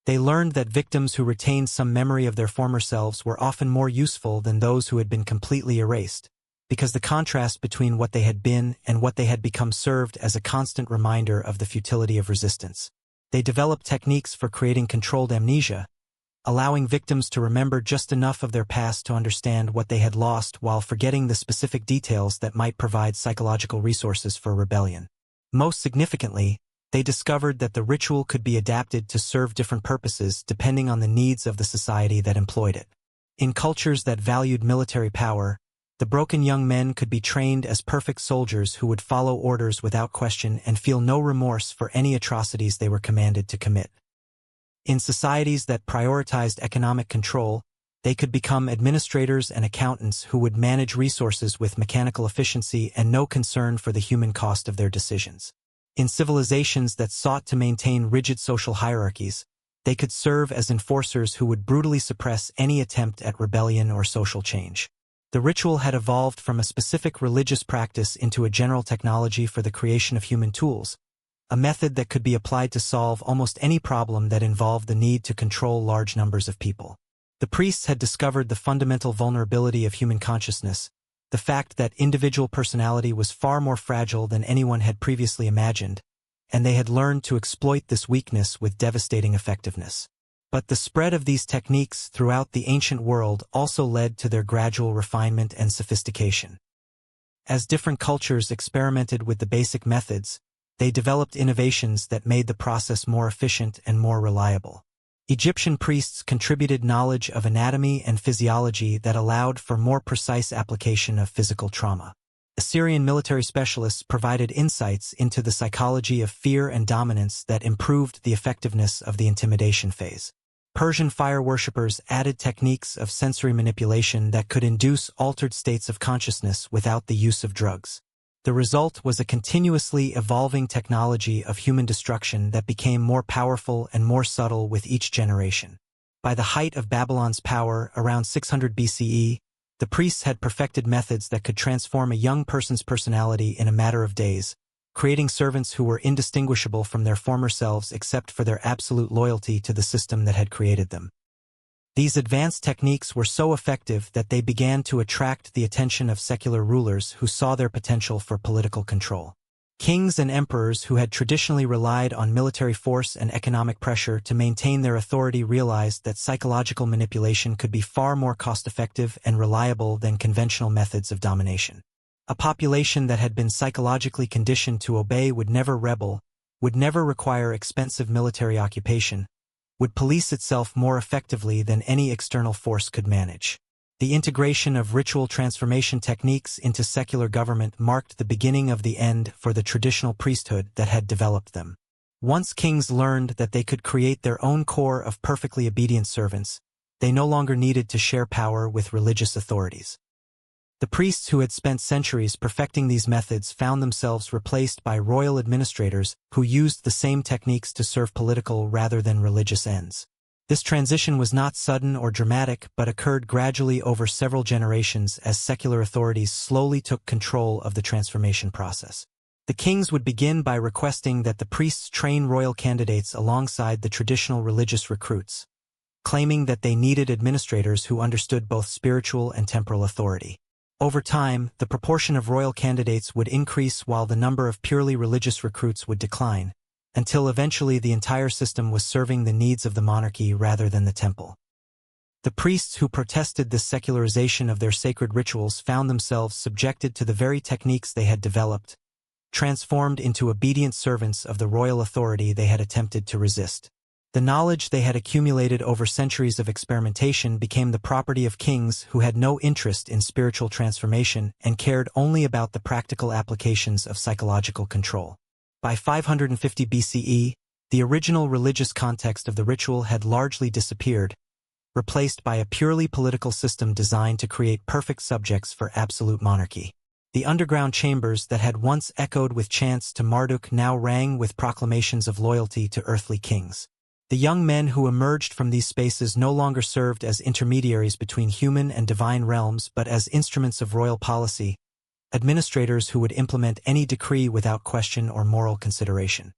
They learned that victims who retained some memory of their former selves were often more useful than those who had been completely erased, because the contrast between what they had been and what they had become served as a constant reminder of the futility of resistance. They developed techniques for creating controlled amnesia, allowing victims to remember just enough of their past to understand what they had lost while forgetting the specific details that might provide psychological resources for rebellion. Most significantly, they discovered that the ritual could be adapted to serve different purposes depending on the needs of the society that employed it. In cultures that valued military power, the broken young men could be trained as perfect soldiers who would follow orders without question and feel no remorse for any atrocities they were commanded to commit. In societies that prioritized economic control, they could become administrators and accountants who would manage resources with mechanical efficiency and no concern for the human cost of their decisions. In civilizations that sought to maintain rigid social hierarchies, they could serve as enforcers who would brutally suppress any attempt at rebellion or social change. The ritual had evolved from a specific religious practice into a general technology for the creation of human tools, a method that could be applied to solve almost any problem that involved the need to control large numbers of people. The priests had discovered the fundamental vulnerability of human consciousness, the fact that individual personality was far more fragile than anyone had previously imagined, and they had learned to exploit this weakness with devastating effectiveness. But the spread of these techniques throughout the ancient world also led to their gradual refinement and sophistication. As different cultures experimented with the basic methods, they developed innovations that made the process more efficient and more reliable. Egyptian priests contributed knowledge of anatomy and physiology that allowed for more precise application of physical trauma. Assyrian military specialists provided insights into the psychology of fear and dominance that improved the effectiveness of the intimidation phase. Persian fire worshippers added techniques of sensory manipulation that could induce altered states of consciousness without the use of drugs. The result was a continuously evolving technology of human destruction that became more powerful and more subtle with each generation. By the height of Babylon's power, around 600 BCE, the priests had perfected methods that could transform a young person's personality in a matter of days, creating servants who were indistinguishable from their former selves except for their absolute loyalty to the system that had created them. These advanced techniques were so effective that they began to attract the attention of secular rulers who saw their potential for political control. Kings and emperors who had traditionally relied on military force and economic pressure to maintain their authority realized that psychological manipulation could be far more cost-effective and reliable than conventional methods of domination. A population that had been psychologically conditioned to obey would never rebel, would never require expensive military occupation, would police itself more effectively than any external force could manage. The integration of ritual transformation techniques into secular government marked the beginning of the end for the traditional priesthood that had developed them. Once kings learned that they could create their own corps of perfectly obedient servants, they no longer needed to share power with religious authorities. The priests who had spent centuries perfecting these methods found themselves replaced by royal administrators who used the same techniques to serve political rather than religious ends. This transition was not sudden or dramatic but occurred gradually over several generations as secular authorities slowly took control of the transformation process. The kings would begin by requesting that the priests train royal candidates alongside the traditional religious recruits, claiming that they needed administrators who understood both spiritual and temporal authority. Over time, the proportion of royal candidates would increase while the number of purely religious recruits would decline, until eventually the entire system was serving the needs of the monarchy rather than the temple. The priests who protested this secularization of their sacred rituals found themselves subjected to the very techniques they had developed, transformed into obedient servants of the royal authority they had attempted to resist. The knowledge they had accumulated over centuries of experimentation became the property of kings who had no interest in spiritual transformation and cared only about the practical applications of psychological control. By 550 BCE, the original religious context of the ritual had largely disappeared, replaced by a purely political system designed to create perfect subjects for absolute monarchy. The underground chambers that had once echoed with chants to Marduk now rang with proclamations of loyalty to earthly kings. The young men who emerged from these spaces no longer served as intermediaries between human and divine realms but as instruments of royal policy, administrators who would implement any decree without question or moral consideration.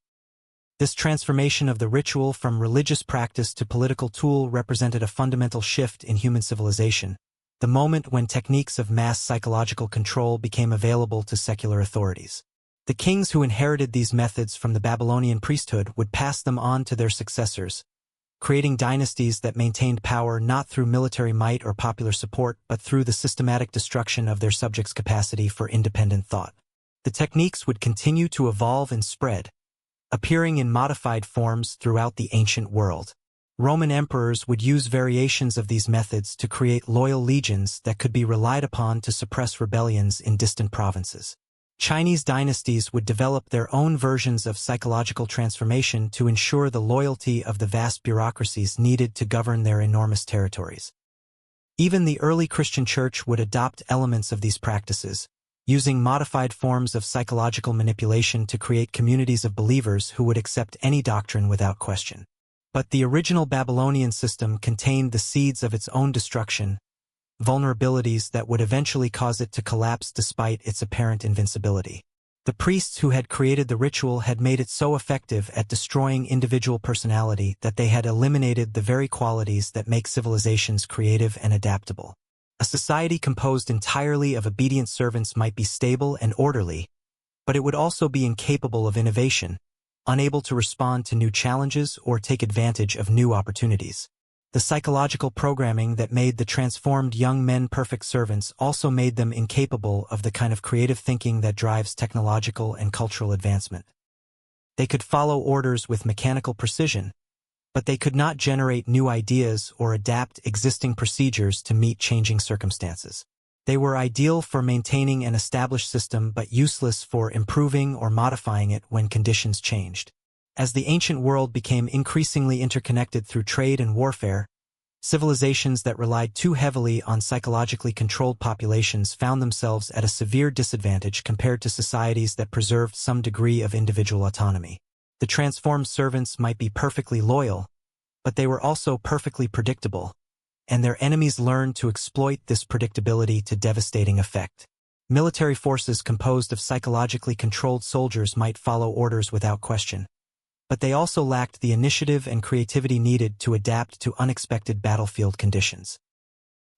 This transformation of the ritual from religious practice to political tool represented a fundamental shift in human civilization, the moment when techniques of mass psychological control became available to secular authorities. The kings who inherited these methods from the Babylonian priesthood would pass them on to their successors, creating dynasties that maintained power not through military might or popular support but through the systematic destruction of their subjects' capacity for independent thought. The techniques would continue to evolve and spread, appearing in modified forms throughout the ancient world. Roman emperors would use variations of these methods to create loyal legions that could be relied upon to suppress rebellions in distant provinces. Chinese dynasties would develop their own versions of psychological transformation to ensure the loyalty of the vast bureaucracies needed to govern their enormous territories. Even the early Christian Church would adopt elements of these practices, using modified forms of psychological manipulation to create communities of believers who would accept any doctrine without question. But the original Babylonian system contained the seeds of its own destruction, vulnerabilities that would eventually cause it to collapse despite its apparent invincibility. The priests who had created the ritual had made it so effective at destroying individual personality that they had eliminated the very qualities that make civilizations creative and adaptable. A society composed entirely of obedient servants might be stable and orderly, but it would also be incapable of innovation, unable to respond to new challenges or take advantage of new opportunities. The psychological programming that made the transformed young men perfect servants also made them incapable of the kind of creative thinking that drives technological and cultural advancement. They could follow orders with mechanical precision, but they could not generate new ideas or adapt existing procedures to meet changing circumstances. They were ideal for maintaining an established system but useless for improving or modifying it when conditions changed. As the ancient world became increasingly interconnected through trade and warfare, civilizations that relied too heavily on psychologically controlled populations found themselves at a severe disadvantage compared to societies that preserved some degree of individual autonomy. The transformed servants might be perfectly loyal, but they were also perfectly predictable, and their enemies learned to exploit this predictability to devastating effect. Military forces composed of psychologically controlled soldiers might follow orders without question, but they also lacked the initiative and creativity needed to adapt to unexpected battlefield conditions.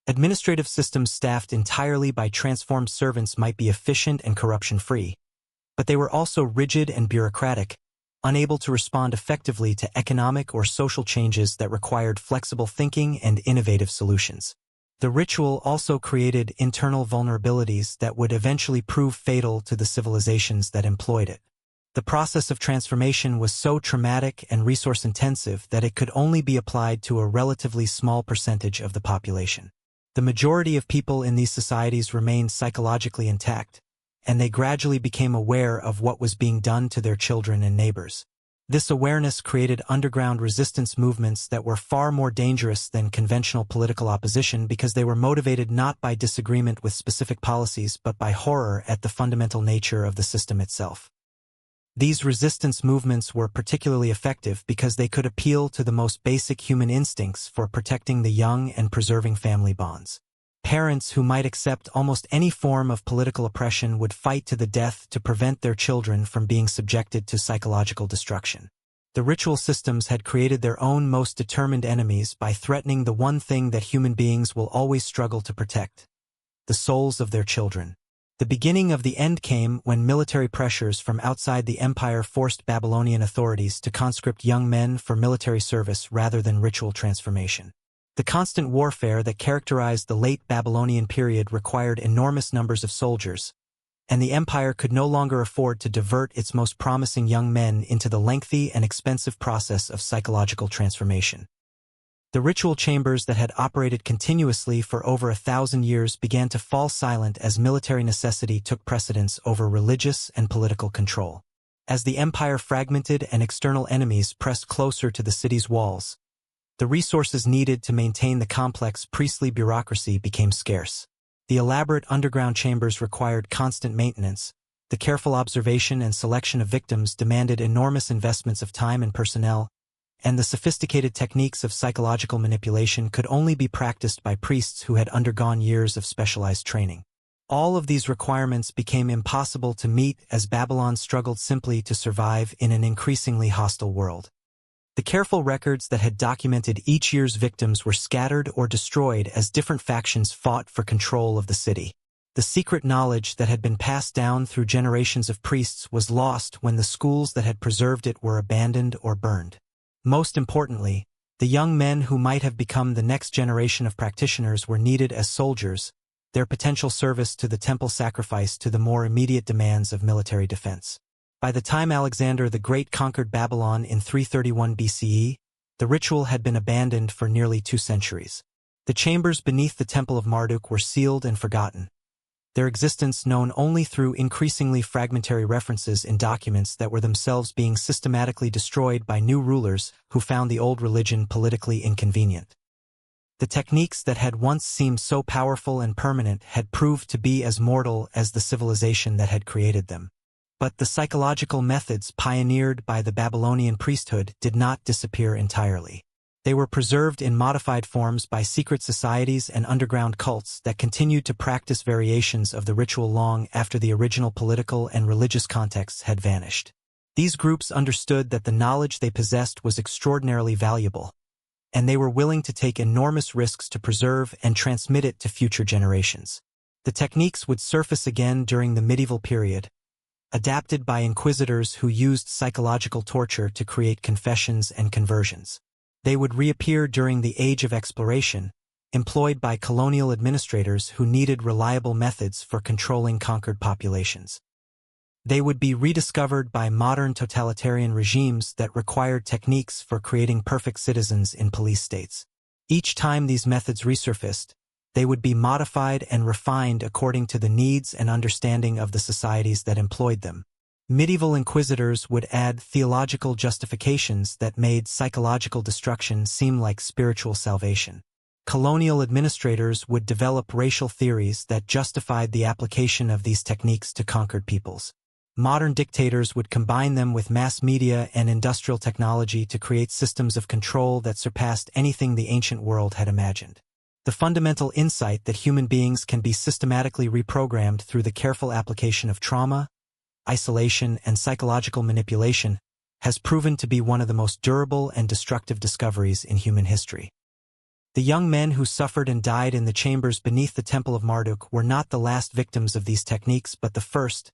Administrative systems staffed entirely by transformed servants might be efficient and corruption-free, but they were also rigid and bureaucratic, unable to respond effectively to economic or social changes that required flexible thinking and innovative solutions. The ritual also created internal vulnerabilities that would eventually prove fatal to the civilizations that employed it. The process of transformation was so traumatic and resource-intensive that it could only be applied to a relatively small percentage of the population. The majority of people in these societies remained psychologically intact, and they gradually became aware of what was being done to their children and neighbors. This awareness created underground resistance movements that were far more dangerous than conventional political opposition because they were motivated not by disagreement with specific policies but by horror at the fundamental nature of the system itself. These resistance movements were particularly effective because they could appeal to the most basic human instincts for protecting the young and preserving family bonds. Parents who might accept almost any form of political oppression would fight to the death to prevent their children from being subjected to psychological destruction. The ritual systems had created their own most determined enemies by threatening the one thing that human beings will always struggle to protect: the souls of their children. The beginning of the end came when military pressures from outside the empire forced Babylonian authorities to conscript young men for military service rather than ritual transformation. The constant warfare that characterized the late Babylonian period required enormous numbers of soldiers, and the empire could no longer afford to divert its most promising young men into the lengthy and expensive process of psychological transformation. The ritual chambers that had operated continuously for over 1,000 years began to fall silent as military necessity took precedence over religious and political control. As the empire fragmented and external enemies pressed closer to the city's walls, the resources needed to maintain the complex priestly bureaucracy became scarce. The elaborate underground chambers required constant maintenance. The careful observation and selection of victims demanded enormous investments of time and personnel, and the sophisticated techniques of psychological manipulation could only be practiced by priests who had undergone years of specialized training. All of these requirements became impossible to meet as Babylon struggled simply to survive in an increasingly hostile world. The careful records that had documented each year's victims were scattered or destroyed as different factions fought for control of the city. The secret knowledge that had been passed down through generations of priests was lost when the schools that had preserved it were abandoned or burned. Most importantly, the young men who might have become the next generation of practitioners were needed as soldiers, their potential service to the temple sacrificed to the more immediate demands of military defense. By the time Alexander the Great conquered Babylon in 331 BCE, the ritual had been abandoned for nearly 2 centuries. The chambers beneath the Temple of Marduk were sealed and forgotten, their existence known only through increasingly fragmentary references in documents that were themselves being systematically destroyed by new rulers who found the old religion politically inconvenient. The techniques that had once seemed so powerful and permanent had proved to be as mortal as the civilization that had created them. But the psychological methods pioneered by the Babylonian priesthood did not disappear entirely. They were preserved in modified forms by secret societies and underground cults that continued to practice variations of the ritual long after the original political and religious contexts had vanished. These groups understood that the knowledge they possessed was extraordinarily valuable, and they were willing to take enormous risks to preserve and transmit it to future generations. The techniques would surface again during the medieval period, adapted by inquisitors who used psychological torture to create confessions and conversions. They would reappear during the Age of Exploration, employed by colonial administrators who needed reliable methods for controlling conquered populations. They would be rediscovered by modern totalitarian regimes that required techniques for creating perfect citizens in police states. Each time these methods resurfaced, they would be modified and refined according to the needs and understanding of the societies that employed them. Medieval inquisitors would add theological justifications that made psychological destruction seem like spiritual salvation. Colonial administrators would develop racial theories that justified the application of these techniques to conquered peoples. Modern dictators would combine them with mass media and industrial technology to create systems of control that surpassed anything the ancient world had imagined. The fundamental insight that human beings can be systematically reprogrammed through the careful application of trauma, isolation, and psychological manipulation has proven to be one of the most durable and destructive discoveries in human history. The young men who suffered and died in the chambers beneath the Temple of Marduk were not the last victims of these techniques but the first,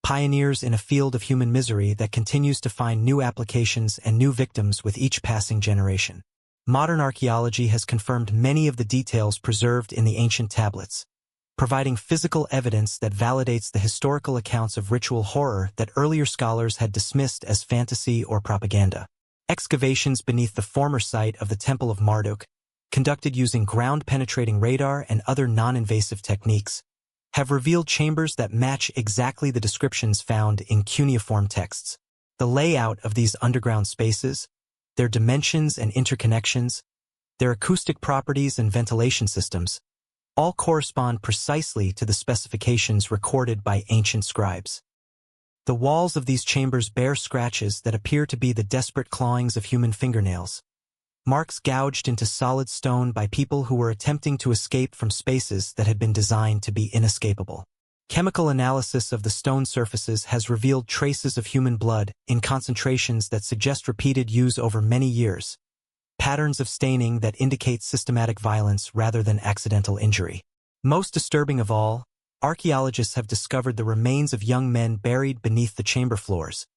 pioneers in a field of human misery that continues to find new applications and new victims with each passing generation. Modern archaeology has confirmed many of the details preserved in the ancient tablets, providing physical evidence that validates the historical accounts of ritual horror that earlier scholars had dismissed as fantasy or propaganda. Excavations beneath the former site of the Temple of Marduk, conducted using ground-penetrating radar and other non-invasive techniques, have revealed chambers that match exactly the descriptions found in cuneiform texts. The layout of these underground spaces, their dimensions and interconnections, their acoustic properties and ventilation systems, all correspond precisely to the specifications recorded by ancient scribes. The walls of these chambers bear scratches that appear to be the desperate clawings of human fingernails, marks gouged into solid stone by people who were attempting to escape from spaces that had been designed to be inescapable. Chemical analysis of the stone surfaces has revealed traces of human blood in concentrations that suggest repeated use over many years, patterns of staining that indicate systematic violence rather than accidental injury. Most disturbing of all, archaeologists have discovered the remains of young men buried beneath the chamber floors,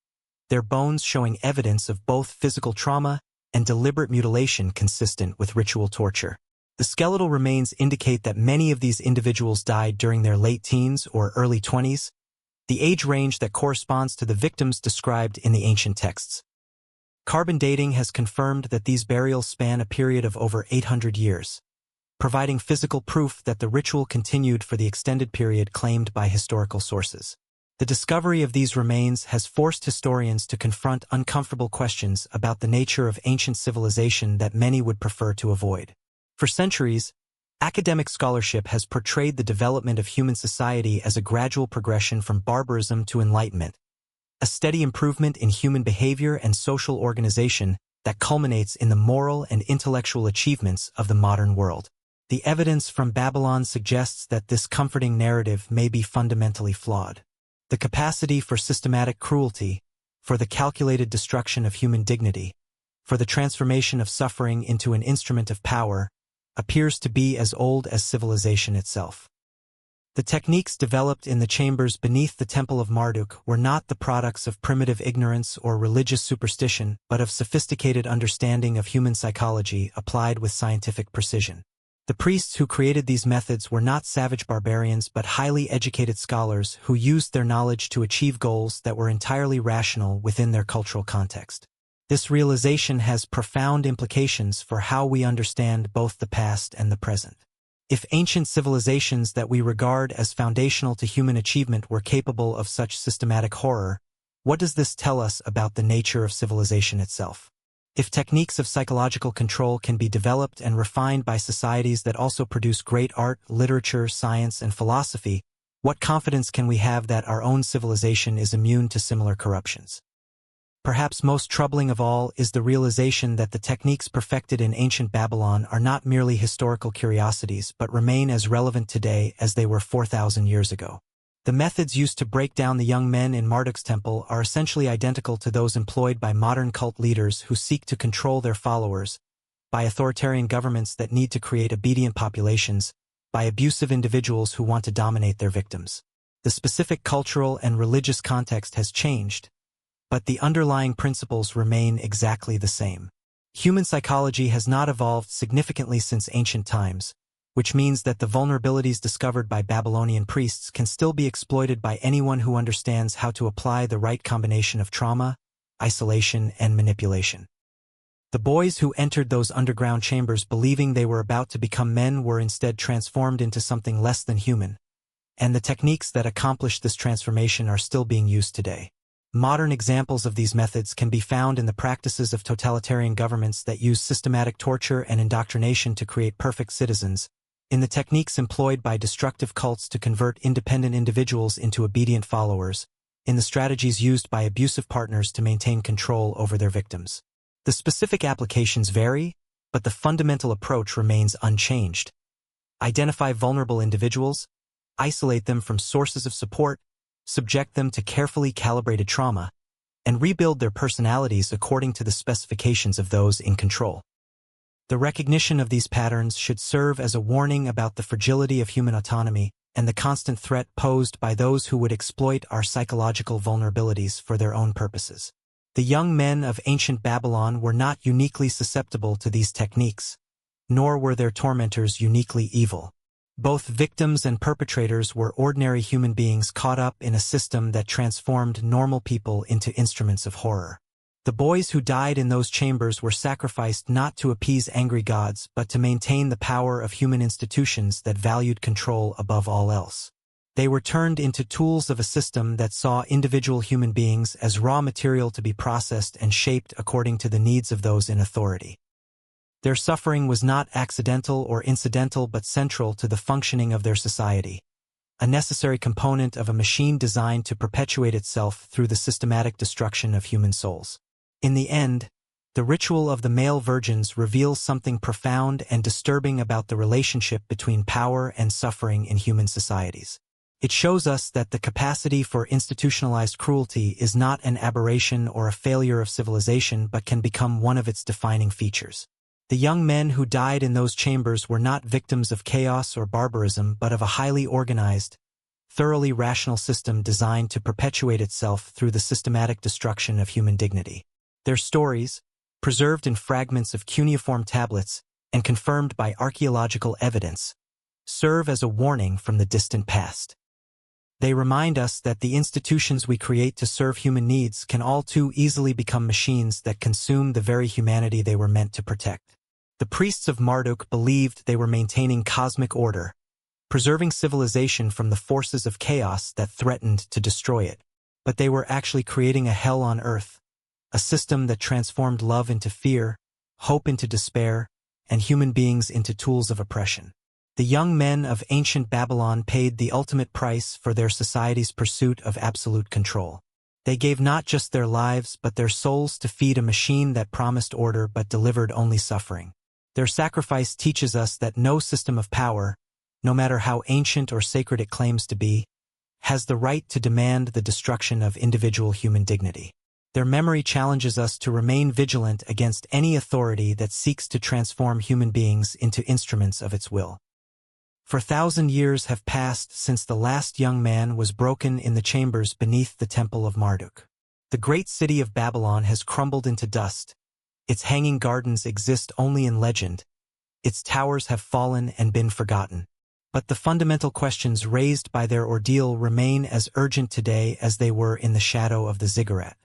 their bones showing evidence of both physical trauma and deliberate mutilation consistent with ritual torture. The skeletal remains indicate that many of these individuals died during their late teens or early 20s, the age range that corresponds to the victims described in the ancient texts. Carbon dating has confirmed that these burials span a period of over 800 years, providing physical proof that the ritual continued for the extended period claimed by historical sources. The discovery of these remains has forced historians to confront uncomfortable questions about the nature of ancient civilization that many would prefer to avoid. For centuries, academic scholarship has portrayed the development of human society as a gradual progression from barbarism to enlightenment, a steady improvement in human behavior and social organization that culminates in the moral and intellectual achievements of the modern world. The evidence from Babylon suggests that this comforting narrative may be fundamentally flawed. The capacity for systematic cruelty, for the calculated destruction of human dignity, for the transformation of suffering into an instrument of power, appears to be as old as civilization itself. The techniques developed in the chambers beneath the Temple of Marduk were not the products of primitive ignorance or religious superstition, but of sophisticated understanding of human psychology applied with scientific precision. The priests who created these methods were not savage barbarians but highly educated scholars who used their knowledge to achieve goals that were entirely rational within their cultural context. This realization has profound implications for how we understand both the past and the present. If ancient civilizations that we regard as foundational to human achievement were capable of such systematic horror, what does this tell us about the nature of civilization itself? If techniques of psychological control can be developed and refined by societies that also produce great art, literature, science, and philosophy, what confidence can we have that our own civilization is immune to similar corruptions? Perhaps most troubling of all is the realization that the techniques perfected in ancient Babylon are not merely historical curiosities but remain as relevant today as they were 4,000 years ago. The methods used to break down the young men in Marduk's temple are essentially identical to those employed by modern cult leaders who seek to control their followers, by authoritarian governments that need to create obedient populations, by abusive individuals who want to dominate their victims. The specific cultural and religious context has changed, but the underlying principles remain exactly the same. Human psychology has not evolved significantly since ancient times, which means that the vulnerabilities discovered by Babylonian priests can still be exploited by anyone who understands how to apply the right combination of trauma, isolation, and manipulation. The boys who entered those underground chambers believing they were about to become men were instead transformed into something less than human, and the techniques that accomplished this transformation are still being used today. Modern examples of these methods can be found in the practices of totalitarian governments that use systematic torture and indoctrination to create perfect citizens, in the techniques employed by destructive cults to convert independent individuals into obedient followers, in the strategies used by abusive partners to maintain control over their victims. The specific applications vary, but the fundamental approach remains unchanged. Identify vulnerable individuals, isolate them from sources of support, subject them to carefully calibrated trauma, and rebuild their personalities according to the specifications of those in control. The recognition of these patterns should serve as a warning about the fragility of human autonomy and the constant threat posed by those who would exploit our psychological vulnerabilities for their own purposes. The young men of ancient Babylon were not uniquely susceptible to these techniques, nor were their tormentors uniquely evil. Both victims and perpetrators were ordinary human beings caught up in a system that transformed normal people into instruments of horror. The boys who died in those chambers were sacrificed not to appease angry gods but to maintain the power of human institutions that valued control above all else. They were turned into tools of a system that saw individual human beings as raw material to be processed and shaped according to the needs of those in authority. Their suffering was not accidental or incidental but central to the functioning of their society, a necessary component of a machine designed to perpetuate itself through the systematic destruction of human souls. In the end, the ritual of the male virgins reveals something profound and disturbing about the relationship between power and suffering in human societies. It shows us that the capacity for institutionalized cruelty is not an aberration or a failure of civilization but can become one of its defining features. The young men who died in those chambers were not victims of chaos or barbarism but of a highly organized, thoroughly rational system designed to perpetuate itself through the systematic destruction of human dignity. Their stories, preserved in fragments of cuneiform tablets and confirmed by archaeological evidence, serve as a warning from the distant past. They remind us that the institutions we create to serve human needs can all too easily become machines that consume the very humanity they were meant to protect. The priests of Marduk believed they were maintaining cosmic order, preserving civilization from the forces of chaos that threatened to destroy it. But they were actually creating a hell on earth, a system that transformed love into fear, hope into despair, and human beings into tools of oppression. The young men of ancient Babylon paid the ultimate price for their society's pursuit of absolute control. They gave not just their lives but their souls to feed a machine that promised order but delivered only suffering. Their sacrifice teaches us that no system of power, no matter how ancient or sacred it claims to be, has the right to demand the destruction of individual human dignity. Their memory challenges us to remain vigilant against any authority that seeks to transform human beings into instruments of its will. For 1,000 years have passed since the last young man was broken in the chambers beneath the temple of Marduk. The great city of Babylon has crumbled into dust. Its hanging gardens exist only in legend. Its towers have fallen and been forgotten. But the fundamental questions raised by their ordeal remain as urgent today as they were in the shadow of the ziggurat.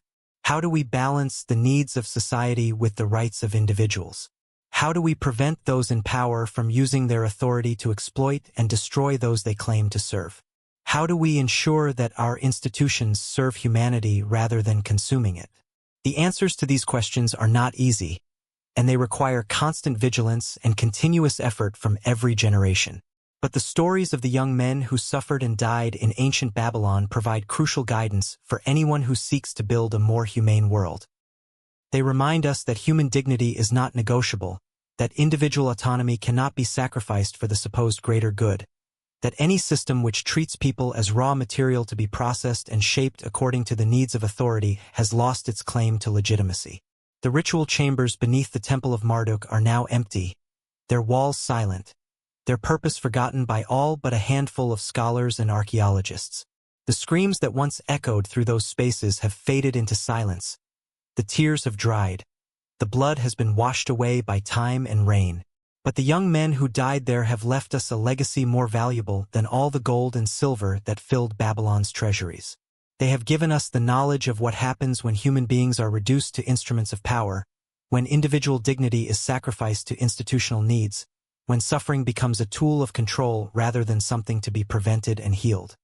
How do we balance the needs of society with the rights of individuals? How do we prevent those in power from using their authority to exploit and destroy those they claim to serve? How do we ensure that our institutions serve humanity rather than consuming it? The answers to these questions are not easy, and they require constant vigilance and continuous effort from every generation. But the stories of the young men who suffered and died in ancient Babylon provide crucial guidance for anyone who seeks to build a more humane world. They remind us that human dignity is not negotiable, that individual autonomy cannot be sacrificed for the supposed greater good, that any system which treats people as raw material to be processed and shaped according to the needs of authority has lost its claim to legitimacy. The ritual chambers beneath the Temple of Marduk are now empty, their walls silent, their purpose forgotten by all but a handful of scholars and archaeologists. The screams that once echoed through those spaces have faded into silence. The tears have dried. The blood has been washed away by time and rain. But the young men who died there have left us a legacy more valuable than all the gold and silver that filled Babylon's treasuries. They have given us the knowledge of what happens when human beings are reduced to instruments of power, when individual dignity is sacrificed to institutional needs, when suffering becomes a tool of control rather than something to be prevented and healed.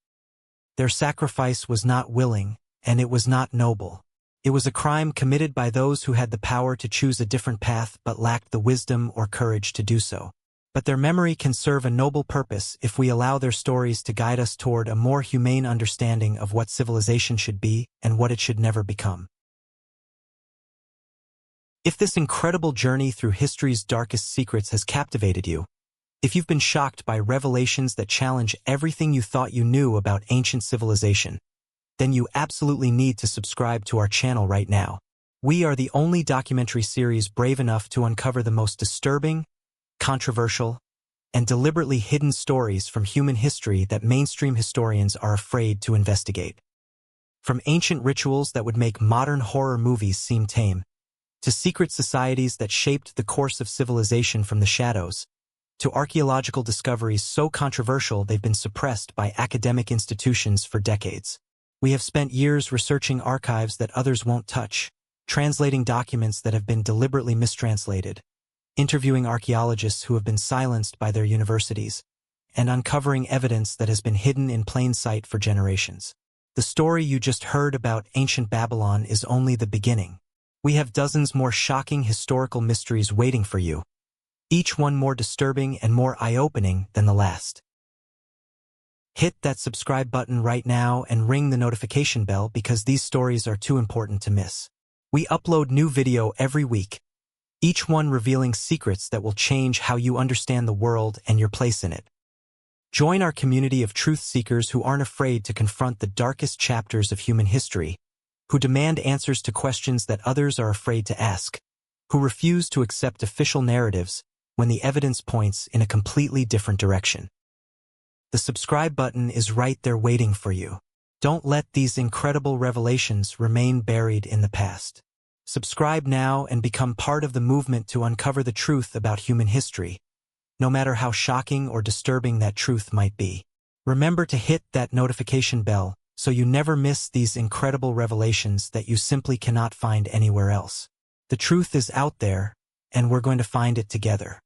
Their sacrifice was not willing, and it was not noble. It was a crime committed by those who had the power to choose a different path but lacked the wisdom or courage to do so. But their memory can serve a noble purpose if we allow their stories to guide us toward a more humane understanding of what civilization should be and what it should never become. If this incredible journey through history's darkest secrets has captivated you, if you've been shocked by revelations that challenge everything you thought you knew about ancient civilization, then you absolutely need to subscribe to our channel right now. We are the only documentary series brave enough to uncover the most disturbing, controversial, and deliberately hidden stories from human history that mainstream historians are afraid to investigate. From ancient rituals that would make modern horror movies seem tame, to secret societies that shaped the course of civilization from the shadows, to archaeological discoveries so controversial they've been suppressed by academic institutions for decades. We have spent years researching archives that others won't touch, translating documents that have been deliberately mistranslated, interviewing archaeologists who have been silenced by their universities, and uncovering evidence that has been hidden in plain sight for generations. The story you just heard about ancient Babylon is only the beginning. We have dozens more shocking historical mysteries waiting for you, each one more disturbing and more eye-opening than the last. Hit that subscribe button right now and ring the notification bell because these stories are too important to miss. We upload new video every week, each one revealing secrets that will change how you understand the world and your place in it. Join our community of truth seekers who aren't afraid to confront the darkest chapters of human history, who demand answers to questions that others are afraid to ask, who refuse to accept official narratives when the evidence points in a completely different direction. The subscribe button is right there waiting for you. Don't let these incredible revelations remain buried in the past. Subscribe now and become part of the movement to uncover the truth about human history, no matter how shocking or disturbing that truth might be. Remember to hit that notification bell so you never miss these incredible revelations that you simply cannot find anywhere else. The truth is out there, and we're going to find it together.